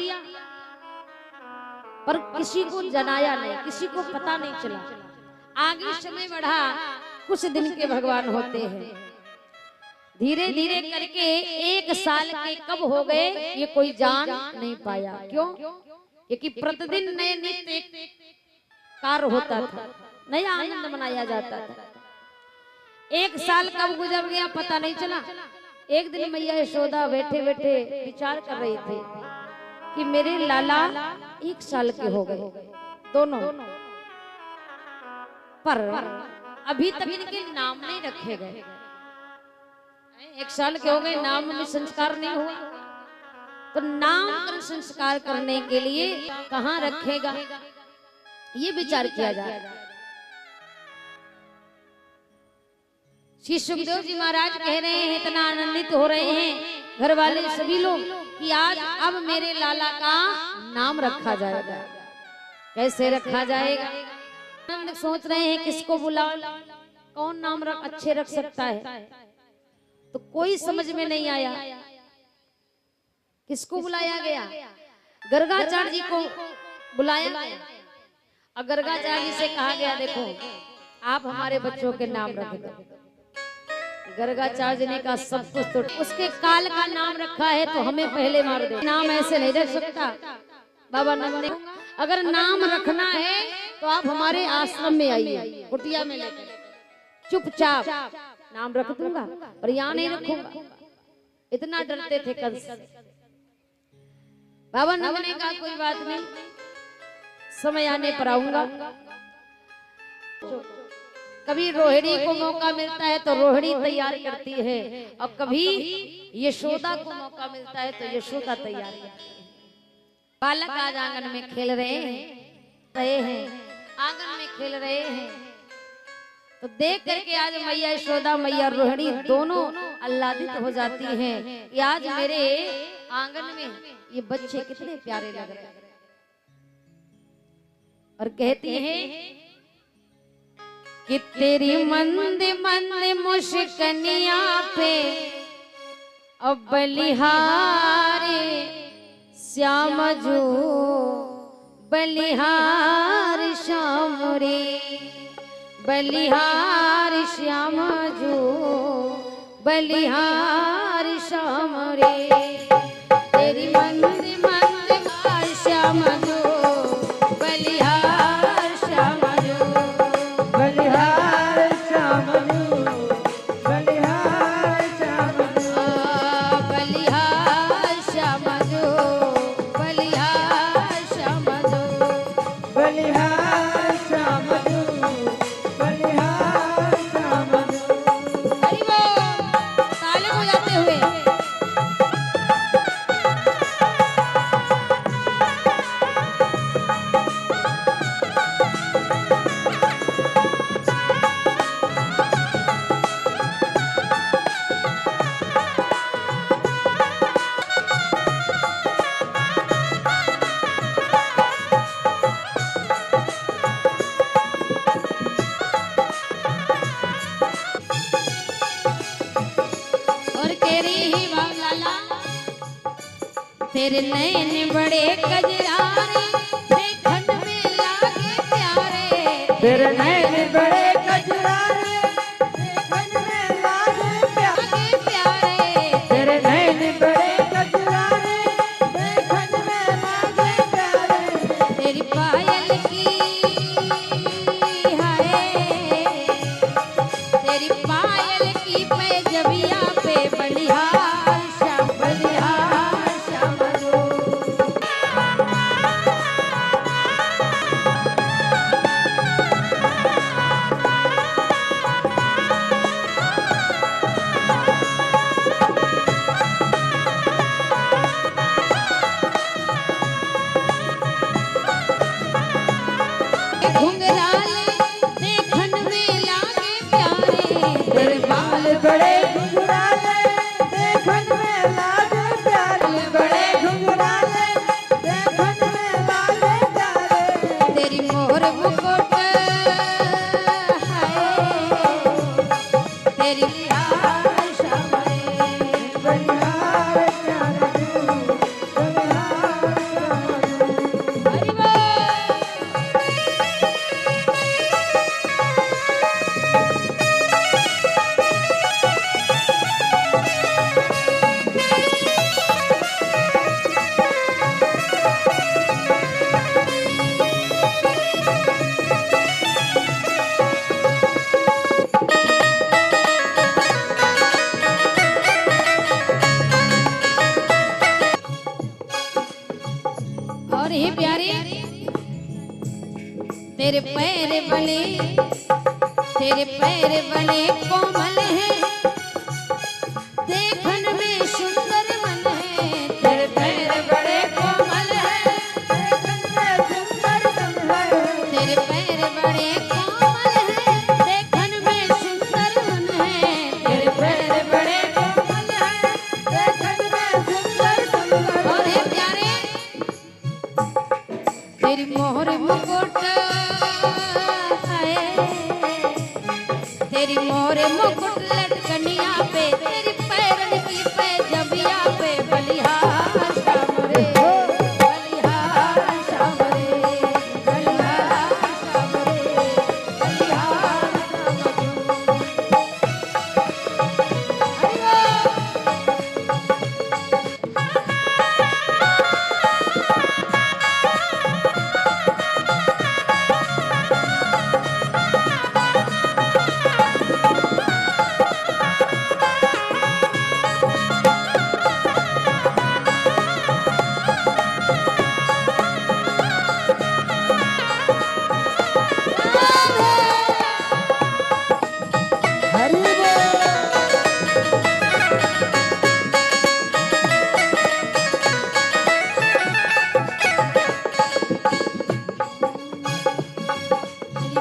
पर किसी को जनाया नहीं, किसी को पता नहीं चला। आगे समय बढ़ा, कुछ दिन के भगवान होते हैं, धीरे धीरे करके 1 साल के कब हो गए ये कोई जान नहीं पाया। क्यों? क्योंकि प्रतिदिन नए नित्य कार्य होता था, नया आनंद मनाया जाता था। 1 साल कब गुजर गया पता नहीं चला। एक दिन मैया यशोदा बैठे बैठे विचार कर रही थी कि मेरे लाला 1 साल के हो गए दोनों, पर अभी तक इनके नाम नहीं रखे गए। 1 साल के हो गए, नाम में संस्कार नहीं हुआ, तो नामकरण संस्कार करने के लिए कहाँ रखेगा, ये विचार किया जाए। श्री सुखदेव जी महाराज कह रहे हैं, इतना आनंदित हो रहे हैं घर वाले सभी लोग कि आज अब मेरे लाला का नाम रखा जाएगा। कैसे रखा जाएगा? आनंद सोच रहे हैं किसको बुलाओ, कौन नाम अच्छे रख सकता है, तो कोई समझ में नहीं आया। किसको बुलाया गया? गर्गाचार्य जी को बुलाया गया। और गर्गाचार्य जी से कहा गया देखो आप हमारे बच्चों के नाम रख दो। गर्गाचार्य ने कहा सब कुछ तो उसके काल का नाम रखा है तो हमें पहले मार दे, नाम ऐसे नहीं रख सकता। बाबा नंद ने अगर नाम रखना है तो आप हमारे आश्रम में आइए, कुटिया में लेकर चुपचाप नाम रख दूंगा, पर यहाँ नहीं रखूंगा। इतना डरते थे कंस। बाबा नंद ने कहा कोई बात नहीं, समय आने पर आऊंगा। कभी रोहिणी को मौका मिलता है तो रोहिणी तैयार करती है, और कभी यशोदा को मौका मिलता है तो यशोदा तैयार करती है। बालक आज आंगन में खेल रहे हैं, आंगन में खेल रहे हैं, तो देख करके आज मैया यशोदा मैया रोहिणी दोनों आह्लादित हो जाती हैं कि आज मेरे आंगन में ये बच्चे कितने प्यारे लग रहे हैं। और कहती हैं कि तेरी मंद मंद मुस्कनिया पे अब बलिहारे श्याम जो बलिहार श्याम रे, बलिहार श्याम जो बलिहार श्याम रे। तेरी मंद मंद श्याम जो बलिहार श्याम जो, बलिहार श्याम जो, बलिहार श्याम जो, बलिहार श्याम जो, बलिहार श्याम जो, बलिहार श्याम जो, बलिहार श्याम तेरी ही लाला तेरे नैन बड़े कजरारे देखन में लागे प्यारे तेरे नैन बड़े कजरारे देखन में लागे प्यारे तेरे नैन बड़े कजरारे देखन में लागे प्यारे तेरी पायल की हाय तेरी पायल की पैजबिया पे बलिहार श्याम घुंघराले देखन में लागे प्यारे तेरे बाल बड़े घुंघराले देखन में लागे प्यारे बड़े घुंघराले देखन में लागे प्यारे तेरी मोहर मुकुट हाय तेरी प्यार श्याम बलिहार श्याम बलिहार श्याम हरि बोल। और हे प्यारे तेरे पैर बड़े कोमल है देखन में सुंदर मन है तेरे पैर बड़े कोमल है देखन में सुंदर मन है तेरे पैर बड़े कोमल है देखन में सुंदर मन है तेरे पैर बड़े कोमल है देखन में सुंदर मन है और हे प्यारे तेरी मोहर मुकुट है तेरी मोहर मुकुट लटकनिया पे तेरी पैरन की पैजबिया पे बलिहार श्याम रे बलिहार श्याम रे बलिहार श्याम रे बलिहार हरि बोल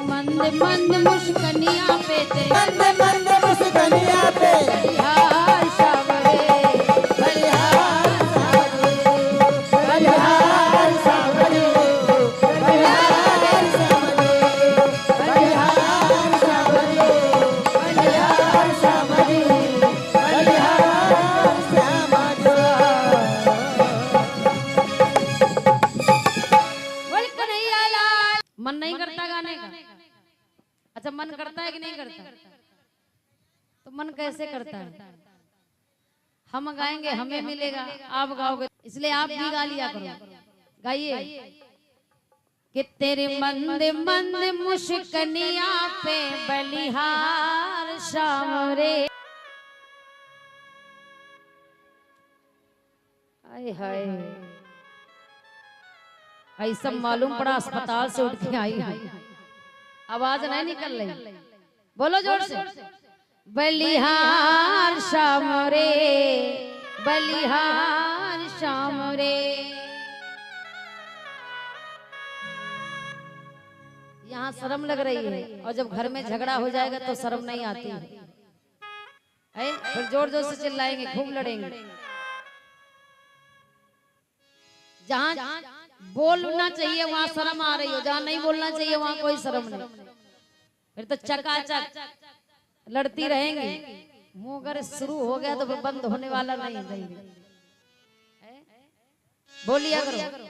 मंद मंद मुस्कनिया पे तेरी मंद मंद मुस्कनिया पे बलिहार श्याम रे बलिहार बलिहार सावरी बलिहार सावरी बलिहार सावरी बलिहार सावरी बलिहार श्यामजो बोल कन्हैया लाल। मन नहीं करता गाने का? अच्छा मन करता है कि नहीं करता? तो मन कैसे करता है? हम गाएंगे हमें मिलेगा, आप गाओगे इसलिए आप भी गा लिया करो। गाइए कि तेरे मंद मंद मुस्कनिया पे बलिहार श्याम रे। हाय हाय ऐसा मालूम पड़ा अस्पताल से उठ के आई है, आवाज नहीं निकल रही। बोलो जोर से, बलिहार श्याम रे बलिहार श्याम रे। यहाँ शर्म लग रही है और जब घर में झगड़ा हो जाएगा तो शर्म नहीं आती है। फिर जोर जोर से चिल्लाएंगे, खूब लड़ेंगे। जहाँ बोलना चाहिए वहाँ शर्म आ रही हो, जहाँ नहीं बोलना चाहिए वहाँ कोई शर्म नहीं। फिर तो चकाचक लड़ती रहेंगी। मुंह अगर शुरू हो गया तो फिर बंद होने वाला नहीं है। बोलिए करो,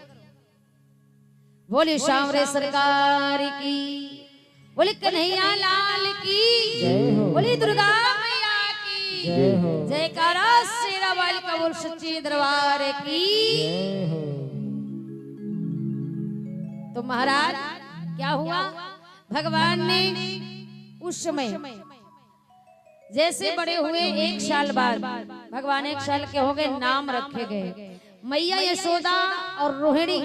बोली शामरे सरकार की, बोली कन्हैया लाल की, बोली दुर्गा मैया की, जयकारा शेरा वाली का बोल सच्चे दरबार की। तो महाराज क्या हुआ, भगवान ने उस समय जैसे बड़े हुए 1 साल बाद, भगवान 1 साल के हो गए, नाम रखे गए। मैया यशोदा और रोहिणी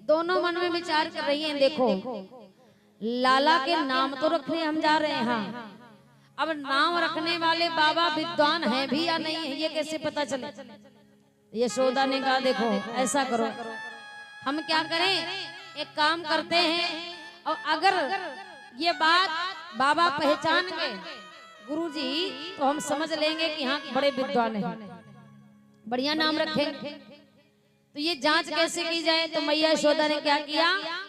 दोनों मन में विचार कर रही हैं, देखो लाला के नाम तो रखने हम जा रहे हैं, अब नाम रखने वाले बाबा विद्वान हैं भी या नहीं है ये कैसे पता चले। यशोदा ने कहा देखो ऐसा करो, हम क्या करें, एक काम करते हैं, और अगर ये बात बाबा पहचान गए गुरुजी तो हम समझ लेंगे कि हाँ बड़े विद्वान हैं, बढ़िया नाम रखेंगे। तो ये जांच कैसे की जाए, तो मैया यशोदा ने क्या किया,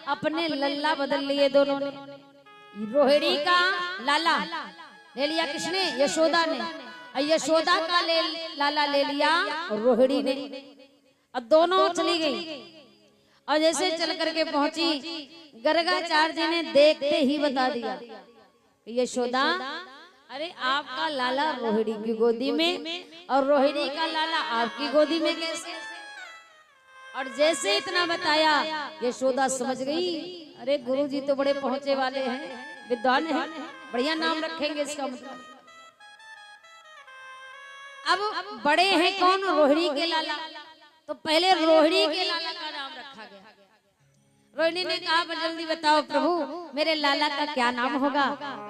अपने लल्ला बदल लिए दोनों ने। रोहिणी का लाला ले लिया किसने, यशोदा ने, और यशोदा का लाला ले लिया रोहिणी ने, और दोनों चली गई। और जैसे चल करके पहुंची, गर्गाचार्य ने देखते ही बता दिया, यशोदा अरे आपका लाला रोहिणी की गोदी में और रोहिणी का लाला आपकी गोदी में कैसे। और जैसे इतना बताया यशोदा समझ गई, अरे गुरुजी तो बड़े पहुंचे वाले हैं, विद्वान हैं, बढ़िया नाम रखेंगे इसका मतलब। अब बड़े हैं कौन, रोहिणी के लाला, तो पहले रोहिणी के लाला का नाम रखा गया। रोहिणी ने कहा जल्दी बताओ प्रभु मेरे लाला का क्या नाम होगा,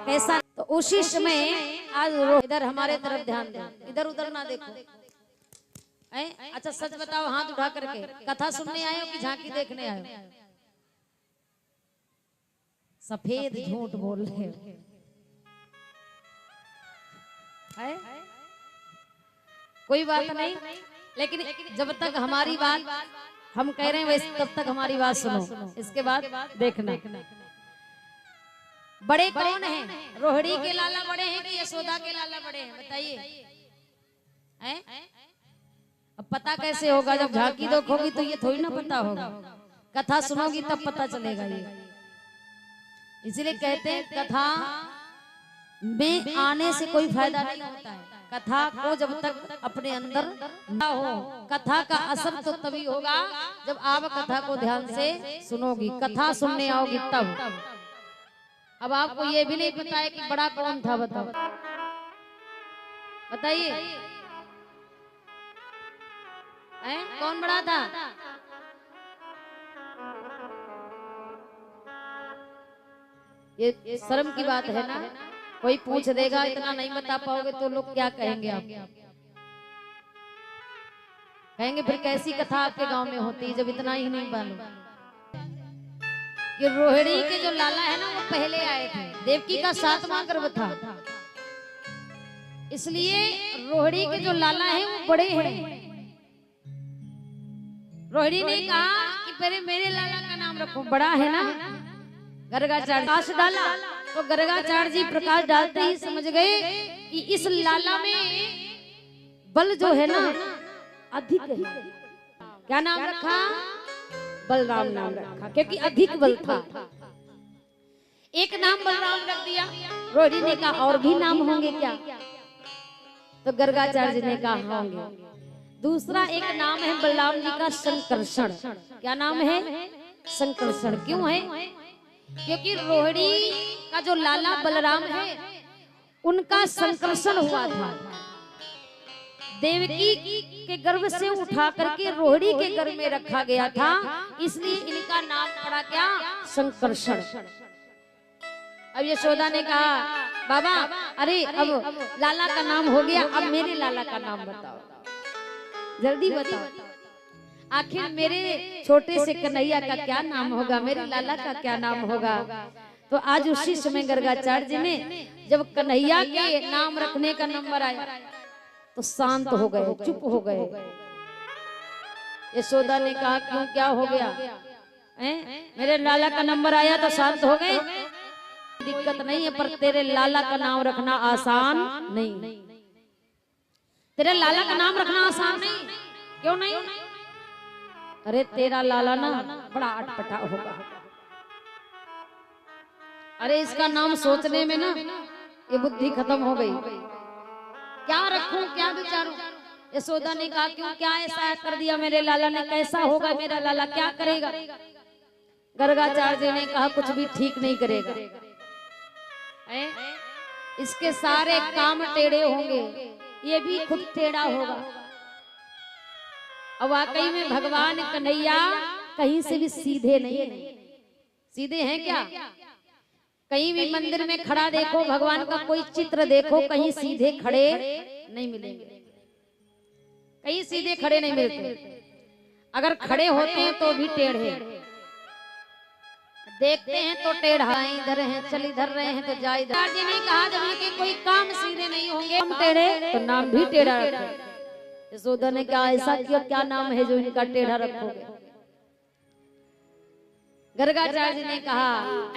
कैसा। तो उसी समय आज इधर हमारे तरफ ध्यान दो, इधर उधर ना देखो। अच्छा सच बताओ, हाथ उठा करके, कथा सुनने आए हो कि झांकी देखने आए हो? सफेद झूठ बोल रहे हो। कोई बात नहीं, लेकिन जब तक हमारी बात हम कह रहे हैं तब तक हमारी बात सुनो, इसके बाद देखना। बड़े कौन हैं, रोहिणी के लाला बड़े हैं कि यशोदा के लाला बड़े हैं, बताइए। अब पता कैसे होगा, जब झांकी देखोगी तो ये थोड़ी ना पता होगा, कथा सुनोगी तब पता चलेगा ये। इसीलिए कहते हैं कथा में आने से कोई फायदा नहीं होता है, कथा को जब तक अपने अंदर ना हो, कथा का असर तो तभी होगा जब आप कथा को ध्यान से सुनोगी, कथा सुनने आओगी तब। अब आपको ये भी नहीं पता है कि बड़ा कौन था, बताओ बताइए, कौन बड़ा था? ये शर्म की बात है ना, कोई पूछ देगा इतना नहीं बता पाओगे तो लोग क्या कहेंगे, आप कहेंगे फिर कैसी कथा आपके गांव में होती जब इतना ही नहीं मालूम। ये रोहिणी के जो लाला है ना वो पहले आए थे, देवकी का 7वां गर्भ था, इसलिए रोहिणी के जो लाला है वो बड़े हैं। रोहिणी ने कहा कि पहले मेरे लाला का नाम रखो, बड़ा है ना। गर्गाचार्य प्रकाश डाला, तो गर्गाचार्य जी प्रकाश डालते ही समझ गए कि इस लाला में बल जो है ना अधिक है। क्या नाम रखा? बलराम नाम रखा, क्योंकि अधिक बल था। एक नाम बलराम रख दिया। रोहिणी ने कहा और भी नाम होंगे क्या? तो गर्गाचार्य ने कहा होंगे। दूसरा एक नाम है बलराम जी का संकर्षण। क्या नाम है? संकर्षण। क्यों है? क्योंकि रोहिणी का जो लाला बलराम है उनका संकर्षण हुआ था, देवकी के गर्भ से उठा करके रोहिणी के गर्भ में रखा गया था, इसलिए इनका नाम पड़ा क्या? संकर्षण। अब यशोदा ने कहा बाबा अरे अब लाला का नाम हो गया, अब मेरे लाला का नाम बताओ, जल्दी बताओ, आखिर मेरे छोटे से कन्हैया का क्या नाम होगा, मेरे लाला का क्या नाम होगा। तो आज उसी समय गर्गाचार्य जी ने जब कन्हैया के नाम रखने का नंबर आया तो शांत हो गए, चुप हो गए। यशोदा ने कहा क्यों, क्या हो गया? मेरे लाला का नंबर आया तो शांत हो गए? दिक्कत नहीं है, पर तेरे लाला का नाम रखना आसान नहीं। तेरे लाला का नाम रखना आसान नहीं, क्यों नहीं? अरे तेरा लाला ना बड़ा अटपटा होगा। अरे इसका नाम सोचने में ना ये बुद्धि खत्म हो गई, क्या रखूं क्या विचारूं। यशोदा ने कहा क्यों, क्या ऐसा कर दिया मेरे लाला ने, कैसा होगा मेरा लाला, क्या करेगा? गर्गाचार्य ने कहा कुछ भी ठीक नहीं करेगा, इसके सारे काम टेढ़े होंगे, ये भी खुद टेढ़ा होगा। और वाकई में भगवान कन्हैया कहीं से भी सीधे नहीं है। सीधे हैं क्या? कहीं भी मंदिर में खड़ा देखो, भगवान का कोई चित्र देखो, कहीं सीधे खड़े नहीं मिलेंगे, कहीं सीधे खड़े नहीं मिलते। अगर खड़े होते हैं तो भी टेढ़े, देखते हैं तो टेढ़ा, इधर हैं चल इधर रहे हैं तो जा इधर। जी ने कहा जब इनके कोई काम सीधे नहीं होंगे, हम टेढ़े तो नाम भी टेढ़ा रखें। यशोदा ने कहा ऐसा क्यों, क्या नाम है जो इनका टेढ़ा रखोगे? गर्गाचार्य ने कहा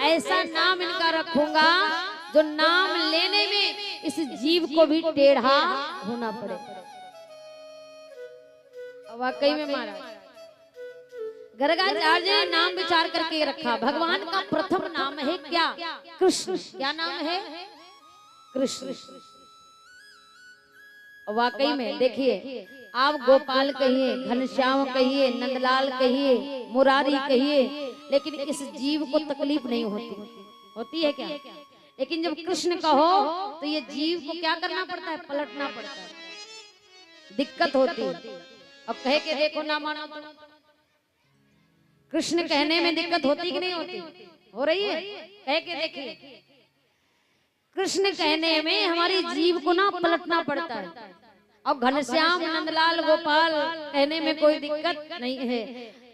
ऐसा नाम इनका रखूंगा जो नाम लेने में इस जीव को भी टेढ़ा होना पड़े। वाकई में महाराज गर्गाचार्य ने नाम विचार करके रखा। भगवान का प्रथम नाम है क्या? कृष्ण। क्या नाम है? कृष्ण। वाकई में देखिए, आप गोपाल कहिए, घनश्याम कहिए, नंदलाल कहिए, मुरारी कहिए, लेकिन इस जीव को तकलीफ नहीं होती है क्या? लेकिन जब कृष्ण कहो तो ये जीव को क्या करना पड़ता है? पलटना पड़ता है, दिक्कत होती है। अब कहे के देखो ना मानो तो कृष्ण कहने में दिक्कत होती कि नहीं होती? हो रही है। कह के देखिए, कृष्ण कहने में हमारी जीव को ना पलटना पड़ता है। अब घनश्याम, नंदलाल, गोपाल कहने में कोई दिक्कत नहीं है।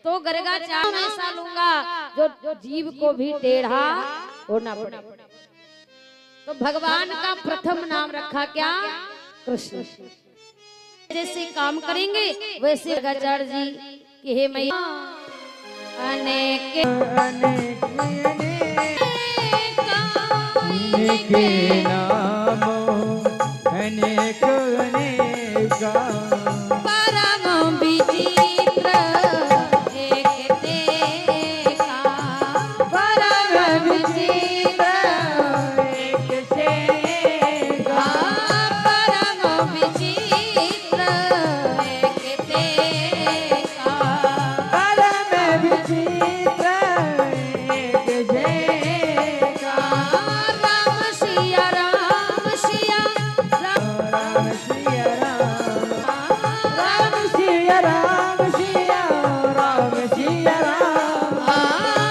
तो गर्गाचार्य ऐसा लूंगा जो जीव को भी टेढ़ा होना पड़े। तो भगवान का प्रथम नाम रखा क्या? कृष्ण। जैसे काम करेंगे वैसे गर्गाचार्य जी कि हे मैया अनेक अनेक नामों अनेक अनेका परम विचित्र एक तेका, परम विचित्र एक सेका, परम विचित्र एक तेका, परम विचित्र एक सेका। राम सिया राम सिया राम सिया राम, राम सिया राम सिया, राम सिया राम,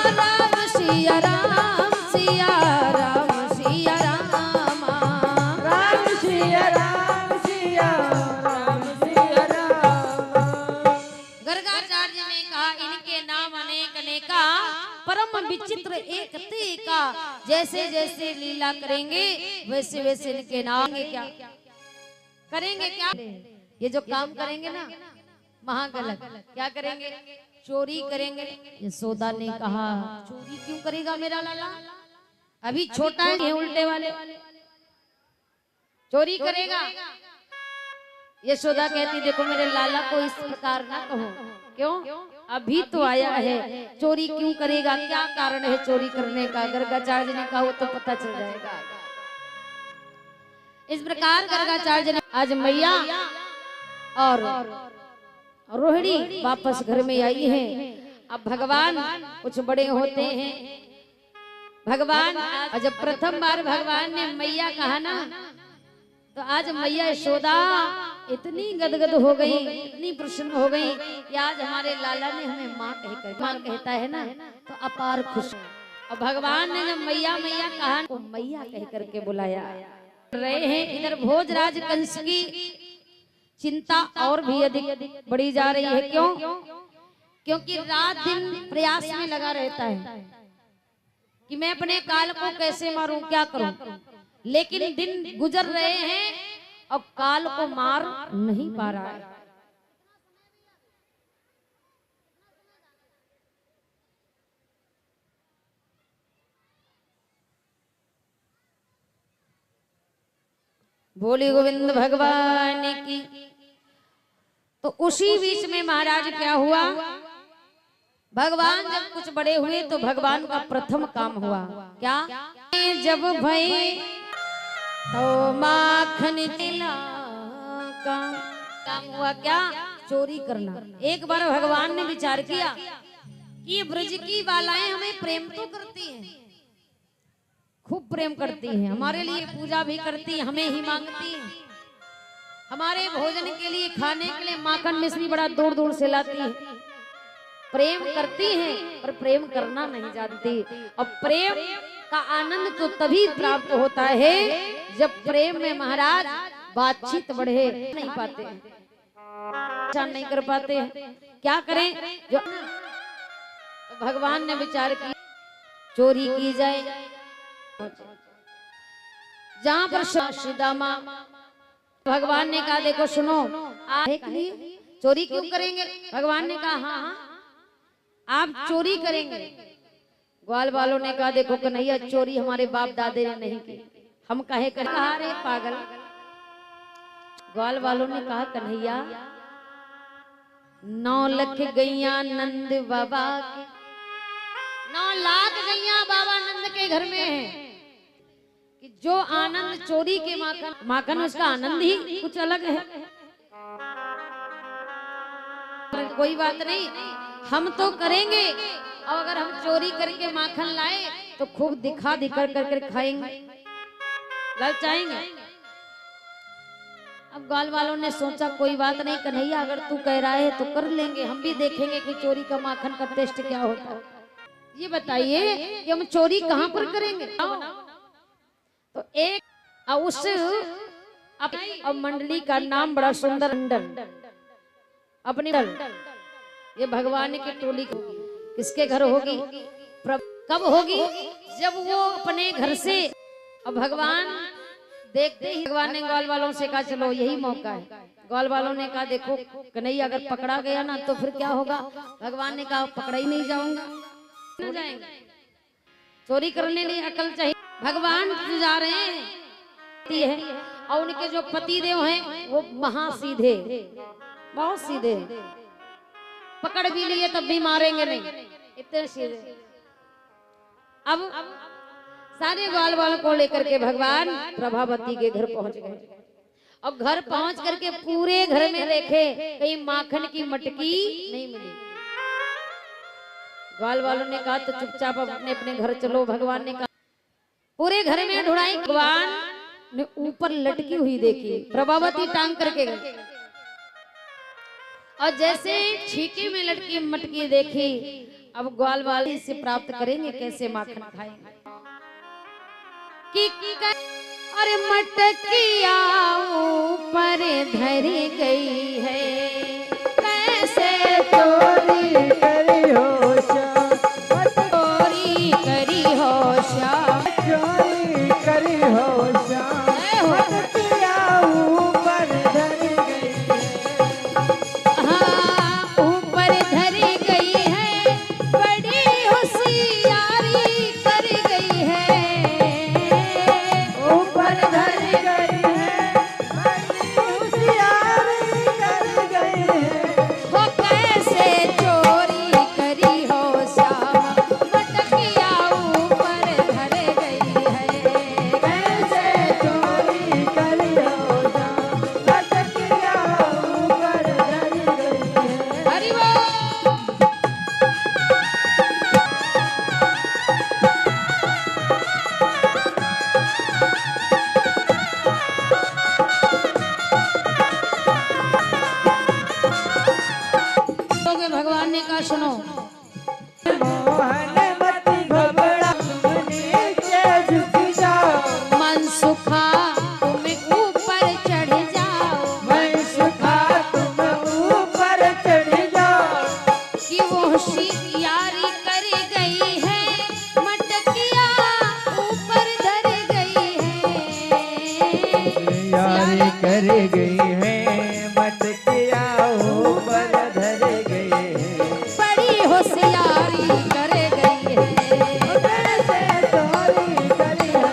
राम सिया राम सिया, राम सिया राम, राम सिया राम सिया, राम सिया राम। गर्गाचार्य ने कहा इनके नाम अनेक अनेका, परम विचित्र एक तेका। जैसे जैसे लीला करेंगे वैसे वैसे इनके नाम क्या करेंगे? क्या ये जो काम करेंगे ना महागलत, क्या करेंगे? चोरी करेंगे। यशोदा ने कहा चोरी क्यों करेगा मेरा लाला? अभी छोटा है, उल्टे वाले चोरी करेगा। यशोदा कहती देखो मेरे लाला को इस प्रकार ना कहो। क्यों? अभी तो आया है, चोरी क्यों करेगा? क्या कारण है चोरी करने का? गर्गाचार्य ने कहा वो तो पता चल जाएगा। इस प्रकार गर्गाचार्य ने आज मैया और रोहिणी वापस घर में आई है। अब भगवान कुछ बड़े होते हैं। भगवान जब प्रथम बार भगवान ने मैया कहा ना, तो आज मैया यशोदा इतनी गदगद हो गई, इतनी प्रसन्न हो गई कि आज हमारे लाला ने हमें माँ कहकर, माँ कहता है ना तो अपार खुश। और भगवान ने जब मैया मैया कहा तो मैया कह करके बुलाया रहे हैं। इधर भोजराज कंस की चिंता और भी अधिक बढ़ी जा रही है। क्यों? क्योंकि रात दिन प्रयास में लगा रहता है कि मैं अपने काल को कैसे मारूं, क्या करूं। लेकिन दिन गुजर रहे हैं और काल को मार नहीं पा रहा है। बोले गोविंद भगवान की। तो उसी बीच में महाराज क्या हुआ, भगवान जब कुछ बड़े हुए तो भगवान का प्रथम काम हुआ क्या, जब भय तो माखन चिला काम हुआ क्या, चोरी करना। एक बार भगवान ने विचार किया कि ब्रज की बालाएं हमें प्रेम तो करती हैं, खूब प्रेम करती हैं, हमारे लिए पूजा भी करती हैं, हमें ही मांगती हैं, हमारे भोजन के लिए खाने के लिए माखन मिश्री बड़ा दूर दूर से लाती है, प्रेम करती हैं पर प्रेम करना नहीं जानती। और प्रेम का आनंद तो तभी प्राप्त होता है जब प्रेम में महाराज बातचीत बढ़े। नहीं पाते हैं, नहीं कर पाते हैं, क्या करें। जो तो भगवान ने विचार किया चोरी की जाए, जहां पर श्रीदामा। भगवान ने कहा देखो सुनो, चोरी क्यों करेंगे। भगवान ने कहा हाँ हाँ आप चोरी करेंगे। ग्वाल वालों ने कहा देखो कन्हैया चोरी हमारे बाप दादे ने नहीं की, हम कहे कर। कहा रे पागल। ग्वाल वालों ने कहा कन्हैया 9 लाख गैया नंद बाबा के, 9 लाख गैया बाबा नंद के घर में है कि जो आनंद चोरी के माखन उसका आनंद ही कुछ अलग है। कोई बात नहीं, हम तो करेंगे। और अगर हम चोरी करके माखन लाए तो खूब दिखा दिखा कर खाएंगे, ललचाएंगे। अब ग्वाल वालों ने सोचा कोई बात नहीं कन्हैया, अगर तू कह रहा है तो कर लेंगे, हम भी देखेंगे कि चोरी का माखन का टेस्ट क्या होता है। ये बताइए कि हम चोरी कहाँ पर करेंगे। तो एक उस अब मंडली का नाम बड़ा सुंदर अपनी ये भगवान की टोली किसके घर होगी, कब होगी, जब वो अपने घर से। अब भगवान देखते ही भगवान ने ग्वाल वालों से कहा चलो यही मौका है। ग्वाल वालों ने कहा देखो कन्हैया अगर पकड़ा गया ना तो फिर क्या होगा। भगवान ने कहा पकड़ा ही नहीं जाऊंगा, नहीं जाएंगे। चोरी करने लिए अकल चाहिए। भगवान जा रहे हैं और उनके जो पति देव हैं वो महा सीधे, बहुत सीधे, पकड़ भी लिए तब भी मारेंगे नहीं, इतने सीधे। अब सारे ग्वाल वालों को लेकर के भगवान प्रभावती के घर पहुंच गए। और घर पहुंच करके पूरे घर में देखे कहीं माखन की मटकी नहीं मिली। ग्वाल वालों ने कहा तो चुपचाप अपने अपने घर चलो। भगवान ने कहा पूरे घर में ढूंढाई, भगवान ने ऊपर लटकी हुई देखी, प्रभावती टांग करके गई। और जैसे छीके में लटकी मटकी देखी, अब ग्वाल वाले से प्राप्त करेंगे कैसे माखन खाएंगे। अरे मटकिया ऊपर धरी गई है, कैसे चोरी करी हो श्याम, चोरी करी हो श्याम, चोरी करी हो श्याम, मटकिया ऊपर धरी गई है। हाँ ऊपर धरी गई है, बड़ी होशियारी कर गई है। ऊपर धरी गई है, बड़ी होशियारी कर गई है। हो कैसे चोरी करी हो श्याम, मटकिया ऊपर धर गई है। कैसे चोरी करी हो श्याम, मटकिया ऊपर धर गई है। हरि बोल। भगवान ने कहा सुनो, मोहन मत घबरा तुम नीचे झुक जाओ, मन सुखा तुम ऊपर चढ़ जाओ, मन सुखा तुम ऊपर चढ़ जाओ। कि वो होशियारी कर गई है, मटकिया ऊपर धर गई है। यारी कर गई है, मटकिया ऊपर धर गई है। बड़ी होशियारी कर गई है। कैसे चोरी करी है,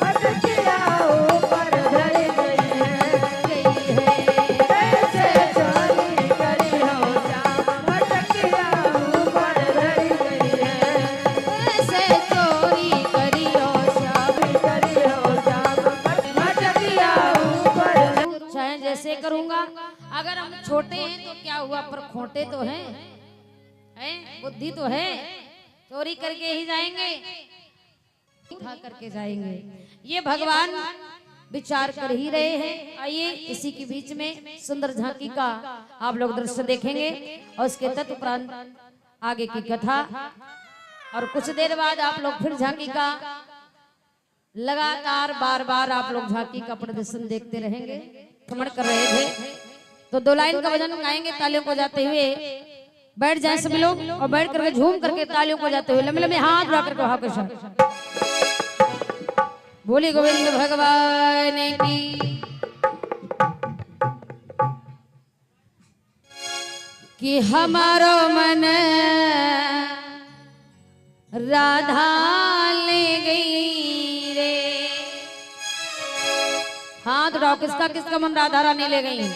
मटकिया ऊपर धर कैसे करूंगा? अगर हम छोटे हैं तो क्या हुआ, पर खोटे तो हैं, बुद्धि तो है, चोरी करके ही जाएंगे, उठा करके जाएंगे। ये भगवान विचार कर ही रहे हैं। आइए इसी के बीच में सुंदर झांकी का आप लोग दृश्य देखेंगे और उसके तत्परांत आगे की कथा, और कुछ देर बाद आप लोग फिर झांकी का लगातार बार बार आप लोग झांकी का प्रदर्शन देखते रहेंगे। भ्रमण कर रहे थे तो 2 लाइन का भजन गाएंगे तालियों को जाते हुए। बैठ जाए सभी लोग और बैठ करके झूम करके तालियों को जाते हुए लंबे लंबे हाथ उठा करके वहां के साथ बोले गोविंद भगवान की। कि हमारो मन राधा ले गई रे। हाथ उठाओ, किसका किसका मन राधा रानी ले गई?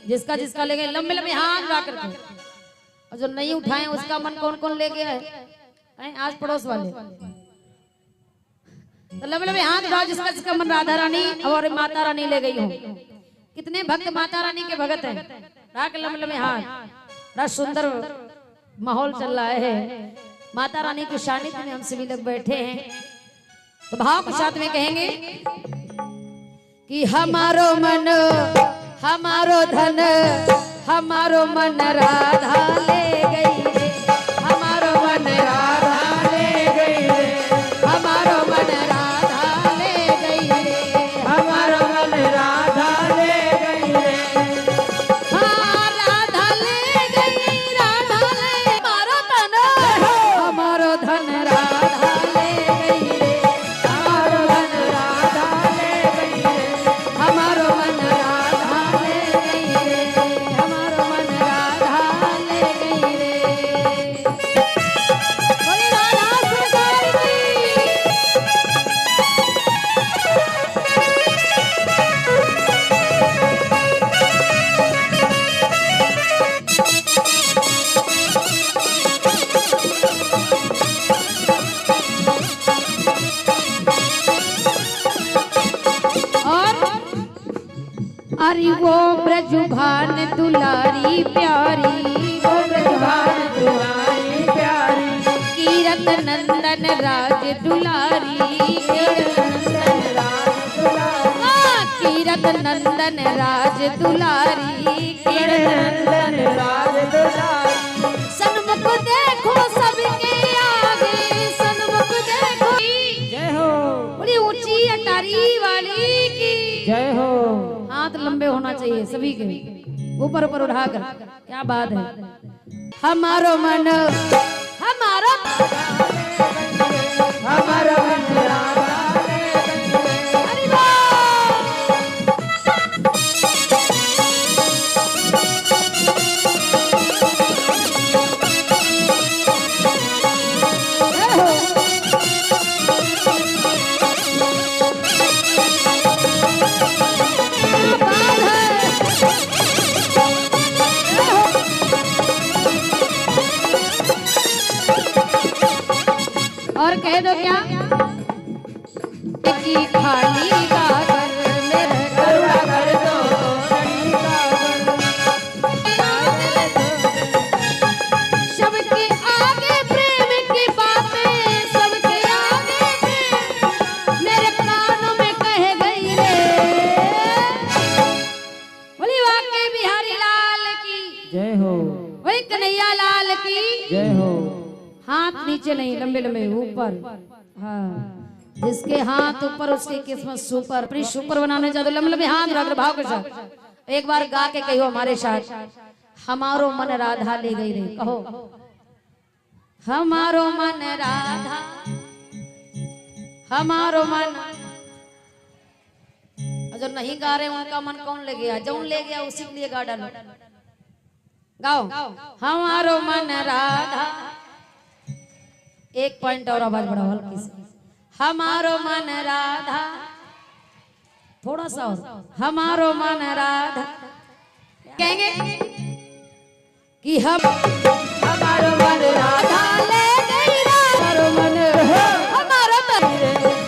जिसका जिसका ले गई लंबे लंबे हाथ उठा करके, और जो नहीं उठाए उसका मन कौन कौन ले गया है? आज पड़ोस वाले तो लंबे लंबे हाथ उठाओ जिसका जिसका मन राधा रानी और माता रानी ले गई हो। कितने भक्त माता रानी के भगत हैं? राख लंबे लंबे हाथ। बड़ा सुंदर माहौल चल रहा है, माता रानी के सानिध्य में हम सभी लोग बैठे हैं। तो भाव के साथ में कहेंगे कि हमारो मन हमारो धन हमारो मन राधा ले गई रे। हमारो मन राधा ले गई रे। हमारो मन राधा ले गई रे। हमारो मन राधा ले गई रे। हाँ राधा ले गई, राधा ले। हमारो धन राधा ले गई रे। हमारो मन राधा ले गई रे। हमारो मन राधा ले गई रे। हमारो मन राधा ले गई रे। बोले राधा सरकार की। और अरे वो ब्रजभान दुलारी प्यारी, वो ब्रजभान तुम्हारी प्यारी कीरत नंदन राज दुलारी। नंदन राज दुलारी। कीरत नंदन राज दुलारी। नंदन राज दुलारी। सन्मुख देखो सबके आगे, सन्मुख देखो। जय हो, बड़ी ऊंची अटारी वाली की जय हो। हाथ लंबे होना चाहिए सभी के, ऊपर ऊपर उठाकर। क्या बात है। हमारो मन हमारो हमारो मन राधा ले गई रे। हरि बोल। जय हो। क्या बात है। जय हो। और कह दो क्या कि खाली गागर में करुणा कर दो रही सबके आगे प्रेम की बातें, सबके आगे प्रेम मेरे कानों में कह गई रे। बोली वाकई बिहारी लाल की, जय हो, वही कन्हैया लाल की। जय हो। हाथ नीचे नहीं, लंबे लंबे ऊपर। हाँ, जिसके हाथ ऊपर उसकी किस्मत सुपर। अपनी सुपर बनाने चाहते लंबे लंबे हाथ रख भाव के साथ एक बार गा के कहो हमारे साथ। हमारो मन राधा ले गई रे। कहो हमारो मन राधा, हमारो मन। जो नहीं गा रहे उनका मन कौन ले गया? जौन ले गया उसी के लिए गा डालो। गाओ हमारो मन राधा। एक पॉइंट और आवाज बढ़ाओ हल्की से। हमारो मन राधा, थोड़ा सा और। हमारो मन राधा कहेंगे कि हम हमारो मन राधा ले गई रे। हमारो मन हमारो मन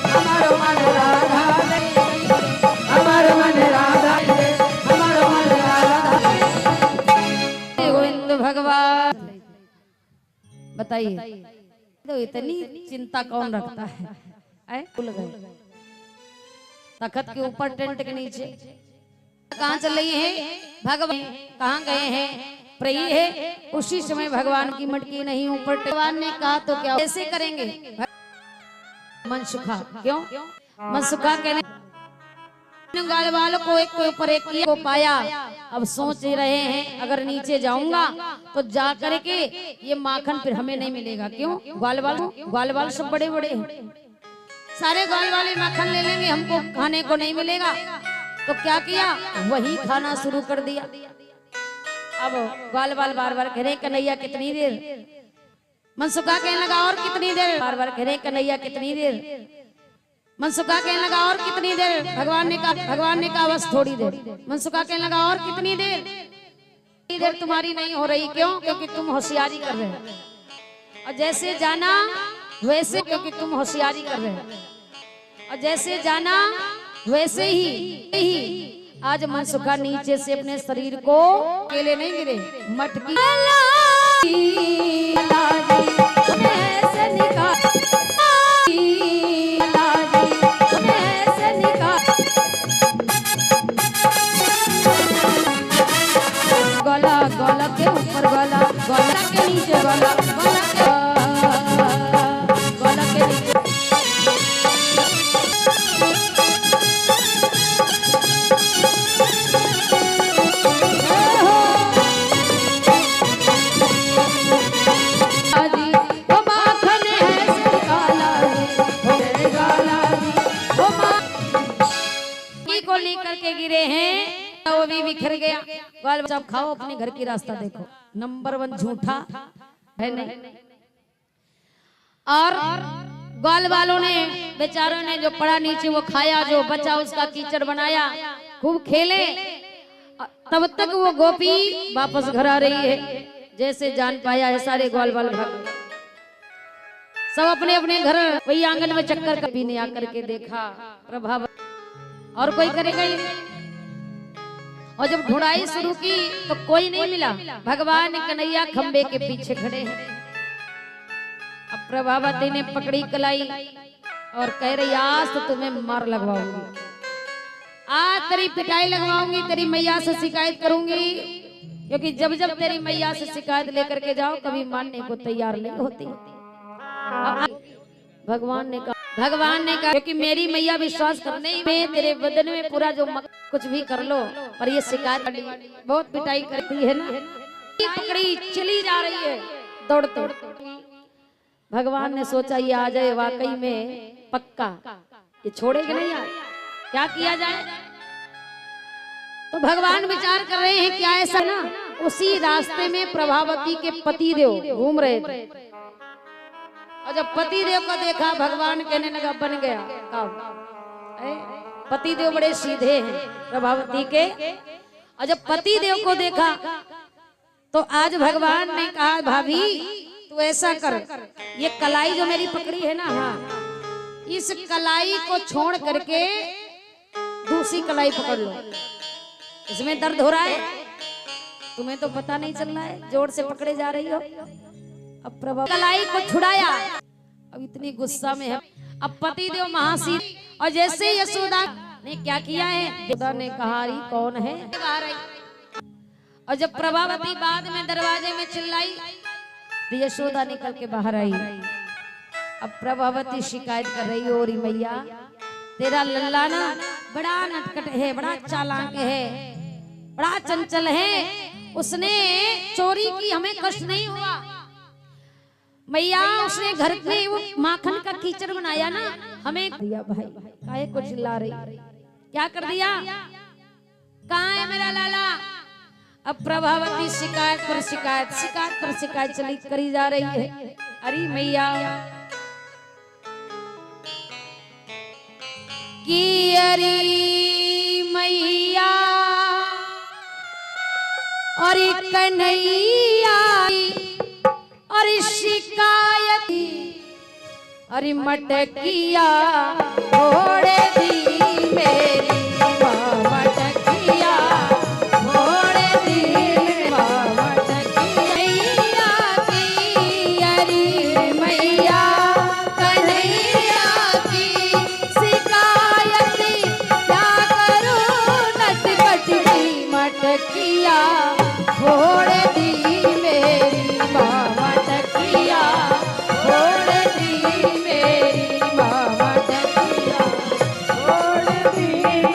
हमारो मन राधा ले गई रे। हमारो मन राधा ले। हमारो मन बताइए तो इतनी चिंता कौन रखता है? भूल गए तखत के ऊपर टेंट के नीचे कहाँ चल रही है भगवान, कहाँ गए हैं प्रिय है। उसी समय भगवान की मटकी नहीं ऊपर, भगवान ने कहा तो क्या ऐसे करेंगे? मन सुखा, क्यों मन सुखा कहने गाल वालों को एक के ऊपर एक को पाया। अब सोच रहे हैं अगर नीचे जाऊंगा तो जा करके ये माखन फिर हमें नहीं मिलेगा। क्यों? ग्वाल वाल सब बड़े बड़े हैं, सारे ग्वाल वाले माखन ले लेंगे, हमको खाने को नहीं मिलेगा। तो क्या किया? वही खाना शुरू कर दिया। अब ग्वाल वाल बार बार कह रहे कन्हैया कितनी देर? मनसुखा कहने लगा और कितनी देर? बार बार कह रहे कन्हैया कितनी देर? मनसुखा कहने लगा और कितनी देर? भगवान ने कहा बस थोड़ी देर। मनसुखा कहने लगा और कितनी देर? इतनी देर तुम्हारी नहीं हो रही। क्यों? क्योंकि तुम होशियारी कर रहे हो, और जैसे जाना वैसे, क्योंकि तुम होशियारी कर रहे हो, और जैसे जाना वैसे ही आज मनसुखा नीचे से अपने शरीर को अकेले नहीं गिरे, मटकी गला के ऊपर गला, गला के नीचे गला, गला के नीचे को लेकर के गिरे हैं, वो भी बिखर गया। ग्वाल बच्चा खाओ, अपने घर की रास्ता देखो। नंबर 1 झूठा है नहीं। और ग्वाल वालों ने बेचारों ने जो पड़ा नीचे वो खाया, जो बचा उसका कीचड़ बनाया, खूब खेले। तब तक वो गोपी वापस घर आ रही है। जैसे जान पाया है सारे ग्वाल वाल भाग, सब अपने अपने घर वही आंगन में चक्कर कभी ने आकर के देखा प्रभाव, और कोई करेगा ही नहीं। और जब ढूंढाई शुरू की तो कोई नहीं मिला। भगवान कन्हैया खंबे के पीछे खड़े हैं। अब प्रभावती ने पकड़ी कलाई और कह रही आज तो तुम्हें मार लगवाऊंगी, आज तेरी पिटाई लगवाऊंगी, तेरी मैया से शिकायत करूंगी। क्योंकि जब जब तेरी मैया से शिकायत लेकर के जाओ कभी मानने को तैयार नहीं होती। भगवान ने कहा क्योंकि मेरी मैया विश्वास करने में तेरे बदन में पूरा जो कुछ भी कर लो, पर ये शिकायत बहुत पिटाई करती है ना, पकड़ी चली जा रही है दौड़ते। भगवान ने सोचा ये आ जाए वाकई में पक्का, ये छोड़ेगा नहीं यार, क्या किया जाए। तो भगवान विचार कर रहे हैं क्या ऐसा ना, उसी रास्ते में प्रभावती के पति देव घूम रहे थे। और जब पति देव को देखा भगवान कहने लगा बन गया काम। पति देव बड़े सीधे हैं प्रभावती के। और जब पति देव को देखा तो आज भगवान ने कहा भाभी तू ऐसा कर, ये कलाई जो मेरी पकड़ी है ना, हाँ, इस कलाई को छोड़ करके दूसरी कलाई पकड़ लो। इसमें दर्द हो रहा है, तुम्हें तो पता नहीं चल रहा है, जोर से पकड़े जा रही हो। अब प्रभा कलाई को छुड़ाया, अब इतनी गुस्सा में है। अब पति देव महासीर, और जैसे यशोदा ने क्या किया है, यशोदा ने कहा कौन है, और जब प्रभावती बाद में दरवाजे में चिल्लाई तो यशोदा निकल के बाहर आई। अब प्रभावती शिकायत कर रही हो रही मैया तेरा लल्ला ना बड़ा नटखट है, बड़ा चालाक है, बड़ा चंचल है, उसने चोरी की, हमें कष्ट नहीं हुआ मैया, उसने घर में वो माखन का कीचड़ बनाया ना, हमें दिया। भाई काहे को चिल्ला रही, क्या कर दिया, कहाँ है मेरा लाला। अब प्रभावती शिकायत पर शिकायत, शिकायत पर शिकायत चली करी जा रही है। अरे मैया की, अरे मैया और कन्हैया और शिकायत, अरे मटकिया छोड़े दी मेरी मटकिया छोड़े दी मटकिया की, अरे मटकिया फोड़ दी मेरी माँ मटकिया फोड़ दी मेरी माँ मटकिया छोड़ दी मेरी।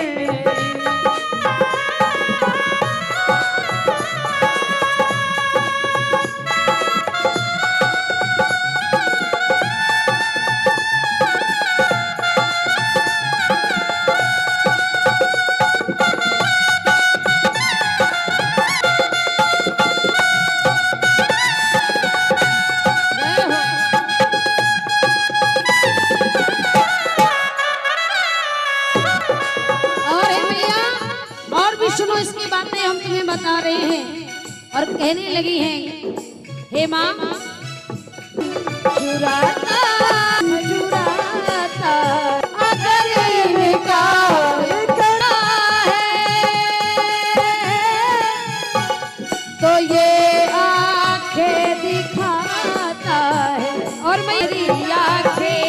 सुनो इसकी बातें हम तुम्हें बता रहे हैं और कहने लगी हैं, हे माँ चुराता चुराता अगर इनका इतना है तो ये आंखें दिखाता है और मेरी आंखें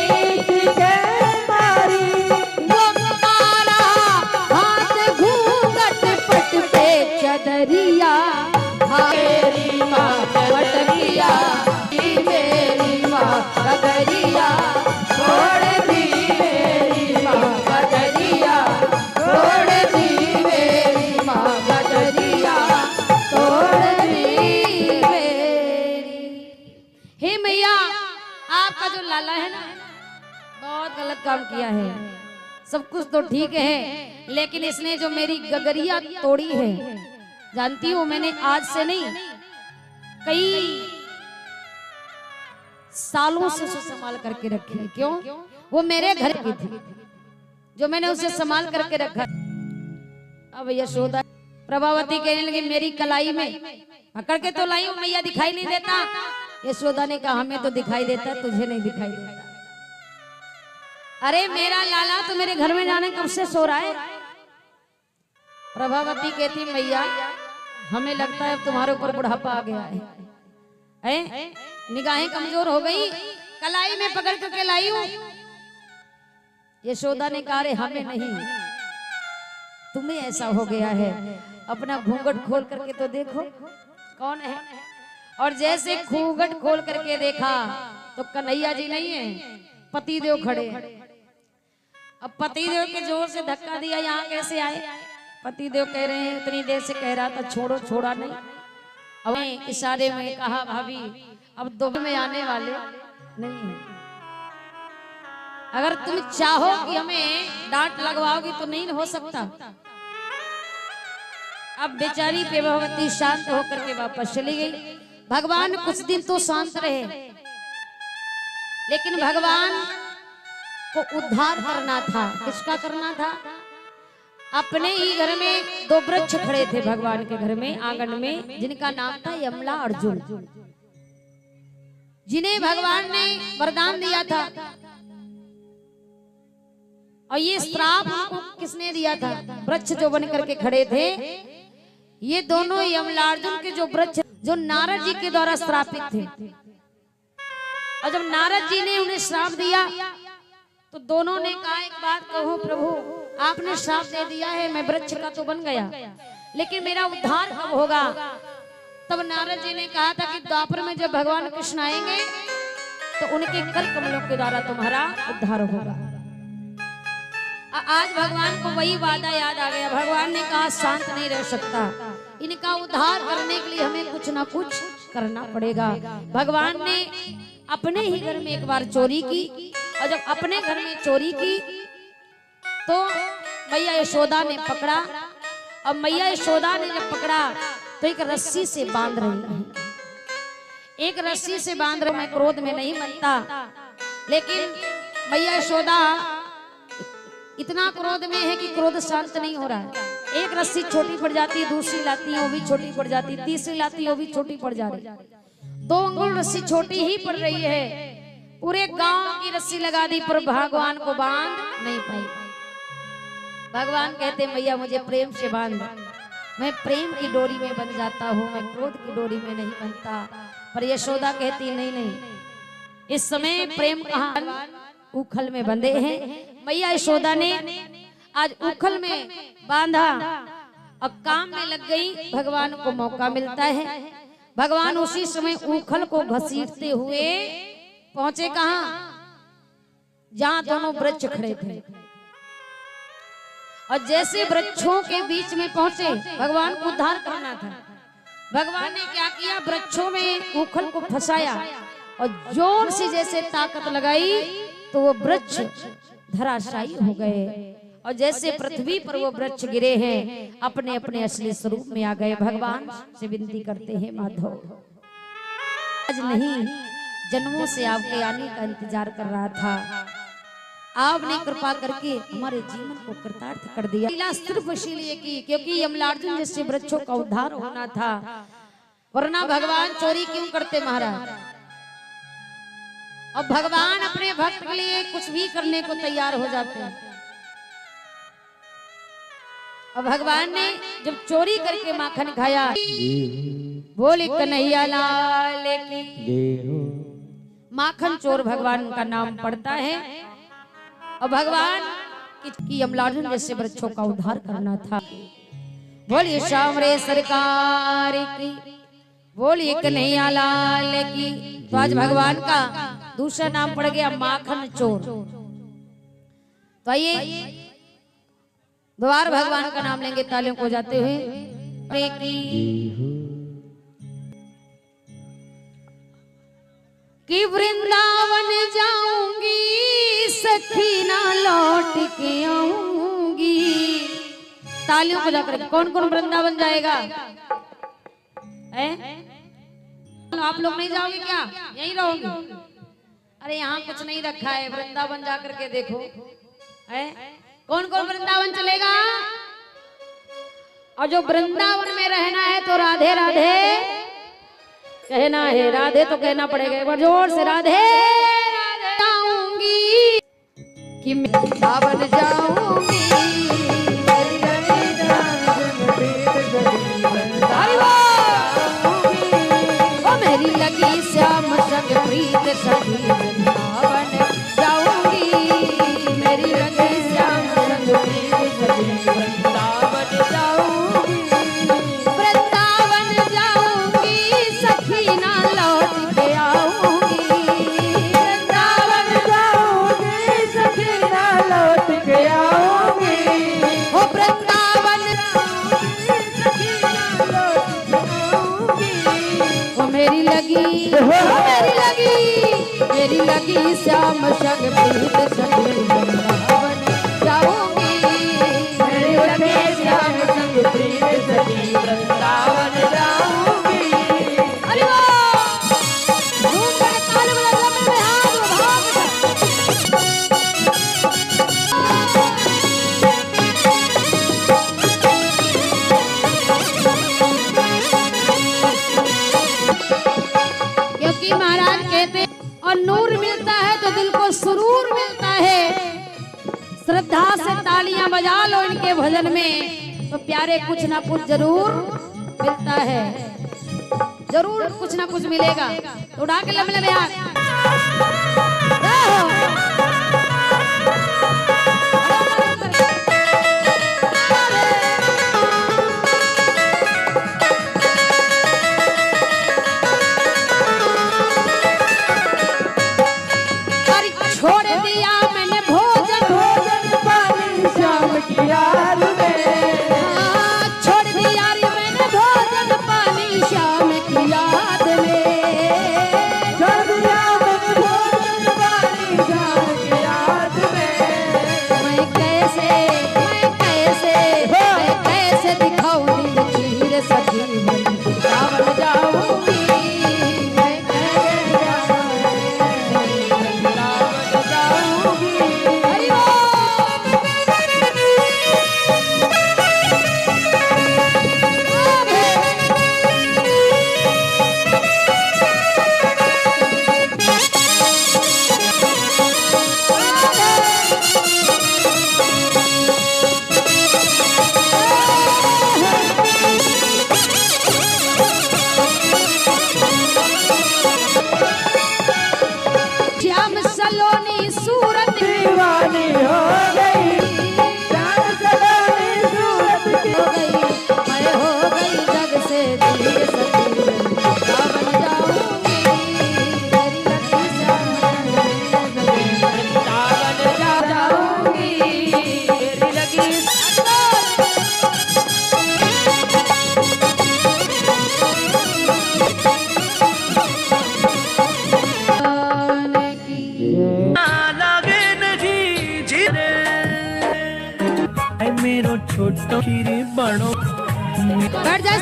चदरिया मेरी माँ मटकिया मेरी माँ कदरिया छोड़ दी मेरी माँ कदरिया छोड़ दी मेरी माँ कदरिया छोड़ दी मेरी। हे मैया आपका जो लाला है ना बहुत गलत काम किया है। सब कुछ तो ठीक है लेकिन इसने जो मेरी गगरिया तोड़ी है, जानती हूँ मैंने आज से नहीं कई सालों से उसे संभाल करके रखी है। क्यों? वो मेरे घर की थी जो मैंने उसे संभाल करके रखा। अब यशोदा प्रभावती कहने लगी मेरी कलाई में पकड़ के तो लाई हूं मैया दिखाई नहीं देता। यशोदा ने कहा हमें तो दिखाई देता तुझे नहीं दिखाई देता। अरे मेरा लाला तो मेरे घर में जाने कब से सो रहा है। प्रभावती कहती मैया हमें लगता है तुम्हारे ऊपर बुढ़ापा आ गया है, निगाहें कमजोर हो गई, कलाई में पकड़ करके लाई हूं। यशोदा ने कहा हमें नहीं तुम्हें ऐसा हो गया है, अपना घूंघट खोल करके तो देखो कौन है। और जैसे घूंघट खोल करके देखा तो कन्हैया जी नहीं है, पतिदेव खड़े हैं। अब पतिदेव के जोर से धक्का दिया, यहाँ कैसे आए? पतिदेव कह रहे हैं इतनी देर से कह रहा था छोड़ो, छोड़ा नहीं। अब इशारे में कहा भाभी अब दो में आने वाले नहीं है, अगर तुम चाहो कि हमें डांट लगवाओगी तो नहीं हो सकता। अब बेचारी प्रभावती शांत होकर के वापस चली गई। भगवान कुछ दिन तो शांत रहे लेकिन भगवान को उद्धार करना था। किसका करना था? अपने ही घर में दो वृक्ष खड़े थे भगवान के घर में आंगन में, जिनका नाम था यमला अर्जुन, जिन्हें भगवान ने वरदान दिया था। और ये श्राप उनको किसने दिया था? वृक्ष जो बन करके खड़े थे ये दोनों यमलार्जुन के जो वृक्ष जो नारद जी के द्वारा श्रापित थे। और जब नारद जी ने उन्हें श्राप दिया तो दोनों ने कहा एक बात कहो प्रभु, आपने श्राप दे दिया है, मैं वृक्ष का तो बन गया लेकिन मेरा उद्धार कब होगा? तब नारद जी ने कहा था कि द्वापर में जब भगवान कृष्ण आएंगे तो उनके कर कमलों के द्वारा तुम्हारा उद्धार होगा। आज भगवान को वही वादा याद आ गया। भगवान ने कहा शांत नहीं रह सकता, इनका उद्धार करने के लिए हमें कुछ ना कुछ करना पड़ेगा। भगवान ने अपने ही घर में एक बार चोरी की और जब अपने घर में चोरी की तो मैया यशोदा ने पकड़ा। और मैया यशोदा ने जब पकड़ा तो एक रस्सी से बांध रही है, एक रस्सी से बांध रही। मैं क्रोध में नहीं बनता लेकिन मैया यशोदा इतना क्रोध में है कि क्रोध शांत नहीं हो रहा है। एक रस्सी छोटी पड़ जाती है, दूसरी लाती है वो भी छोटी पड़ जाती, तीसरी लाती है वो भी छोटी पड़ जा रही, 2 अंगुल रस्सी छोटी ही पड़ रही है। पूरे गांव की रस्सी लगा दी पर भगवान को बांध नहीं पाई। भगवान कहते मैया मुझे प्रेम से बांध, मैं प्रेम की डोरी में बन जाता हूँ, मैं क्रोध की डोरी में नहीं बनता। पर यशोदा कहती नहीं नहीं, इस समय प्रेम कहाँ, उखल में बंधे हैं। मैया यशोदा ने आज उखल में बांधा अब काम में लग गई, भगवान को मौका मिलता है। भगवान उसी समय ऊखल को घसीटते हुए पहुंचे कहां, जहां दोनों वृक्ष खड़े थे। और जैसे वृक्षों के बीच में पहुंचे, भगवान को उद्धार करना था। भगवान ने क्या किया, वृक्षों में ऊखल को फंसाया और जोर से जैसे ताकत लगाई तो वो वृक्ष धराशायी हो गए। और जैसे पृथ्वी पर वो वृक्ष गिरे हैं, अपने अपने असली स्वरूप में आ गए। भगवान से विनती करते हैं, माधव आज नहीं, जन्मों से आपके आने का इंतजार कर रहा था। आपने कृपा करके हमारे जीवन को कृतार्थ कर दिया। लीला सिर्फ इसीलिए की क्योंकि यमलार्जुन जैसे वृक्षों का उद्धार होना था, वरना भगवान चोरी क्यों करते महाराज। अब भगवान अपने भक्त के लिए कुछ भी करने को तैयार हो जाते हैं। और भगवान ने जब चोरी करके माखन खाया, बोले कन्हैया लाल की। माखन चोर भगवान का नाम पड़ता है। और भगवान की यमलार्जुन जैसे वृक्षों का उद्धार करना था। बोलिए श्याम रे सरकार की, बोलिए कन्हैया लाल की। तो आज भगवान का दूसरा नाम पड़ गया माखन चोर। तो आइए दोबारा भगवान का नाम लेंगे तालियों को जाते हुए। कि वृंदावन जाऊंगी सखी ना लौट के आऊंगी। तालियों को जाकर कौन कौन वृंदावन जाएगा? आप लोग नहीं जाओगे क्या, यहीं रहोगे? अरे यहाँ कुछ नहीं रखा है, वृंदावन जाकर के देखो। कौन कौन वृंदावन चलेगा? और जो वृंदावन में रहना है तो राधे राधे कहना है। राधे तो कहना पड़ेगा एक बार जोर से, राधे राधे जाऊंगी कि मैं वृंदावन जाऊंगी। ओ मेरी लगी श्याम संग प्रीत सखी वृंदावन जाऊंगी। मेरी लगी श्याम संग प्रीत सखी वृंदावन जाऊंगी। वृंदावन जाऊंगी सखी ना लौट के आऊंगी। वृंदावन जाऊंगी सखी ना लौट के आऊंगी। ओ वृंदावन जाऊंगी सखी ना लौट के आऊंगी। ओ मेरी लगी मेरी लगी श्याम संग प्रीत सखी वृंदावन जाऊंगी। मेरी लगी श्याम संग प्रीत सखी वृंदावन जाऊंगी। अरे वाह, धूम कर ताल बजा में हाथ क्योंकि महाराज कहते और नूर मिलता है तो दिल को सुरूर मिलता है। श्रद्धा से तालियां बजा लो इनके भजन में तो प्यारे कुछ ना कुछ जरूर मिलता है। जरूर कुछ ना कुछ मिलेगा। तो उड़ा के लंबे लंबे हाथ। छोड़ दिया मैंने भोजन पानी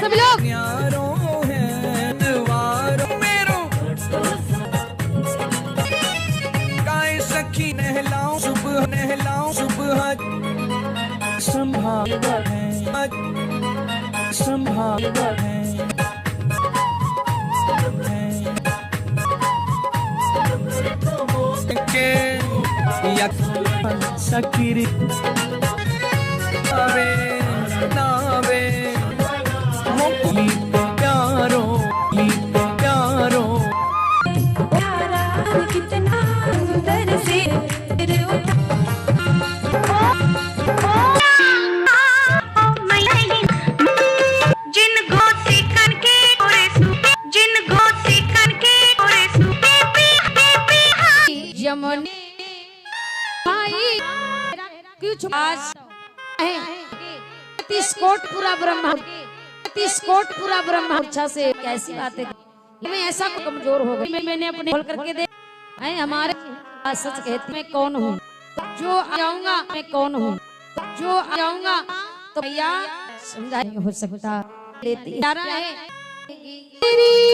सभी लोग। यारों है द्वारों मेरो गाय सखी नहलाऊं सुबह संभाल के सकीरी नावे नावे प्यारो प्यारा कितना सुंदर से आज 30 कोट पूरा ब्रह्मा अच्छा से कैसी बात है। मैं ऐसा को कमजोर हो गई, मैंने अपने खोल करके दे हमारे सच कहती मैं कौन हूँ, जो आऊंगा मैं कौन हूँ, जो आऊंगा तो भैया समझा नहीं हो सकता। लेती जा रहा है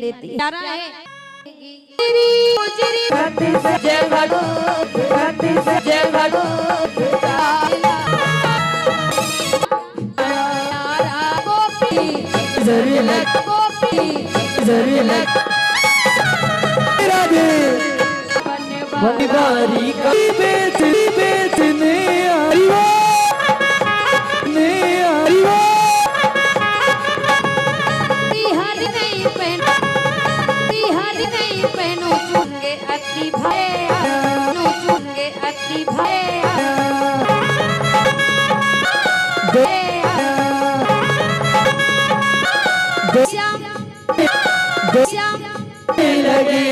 लेती जा रहा है जय भगो जय भगो बारी का बेचने नहीं पहनो चुन के अति भय लगे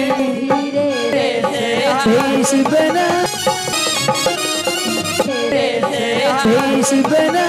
बना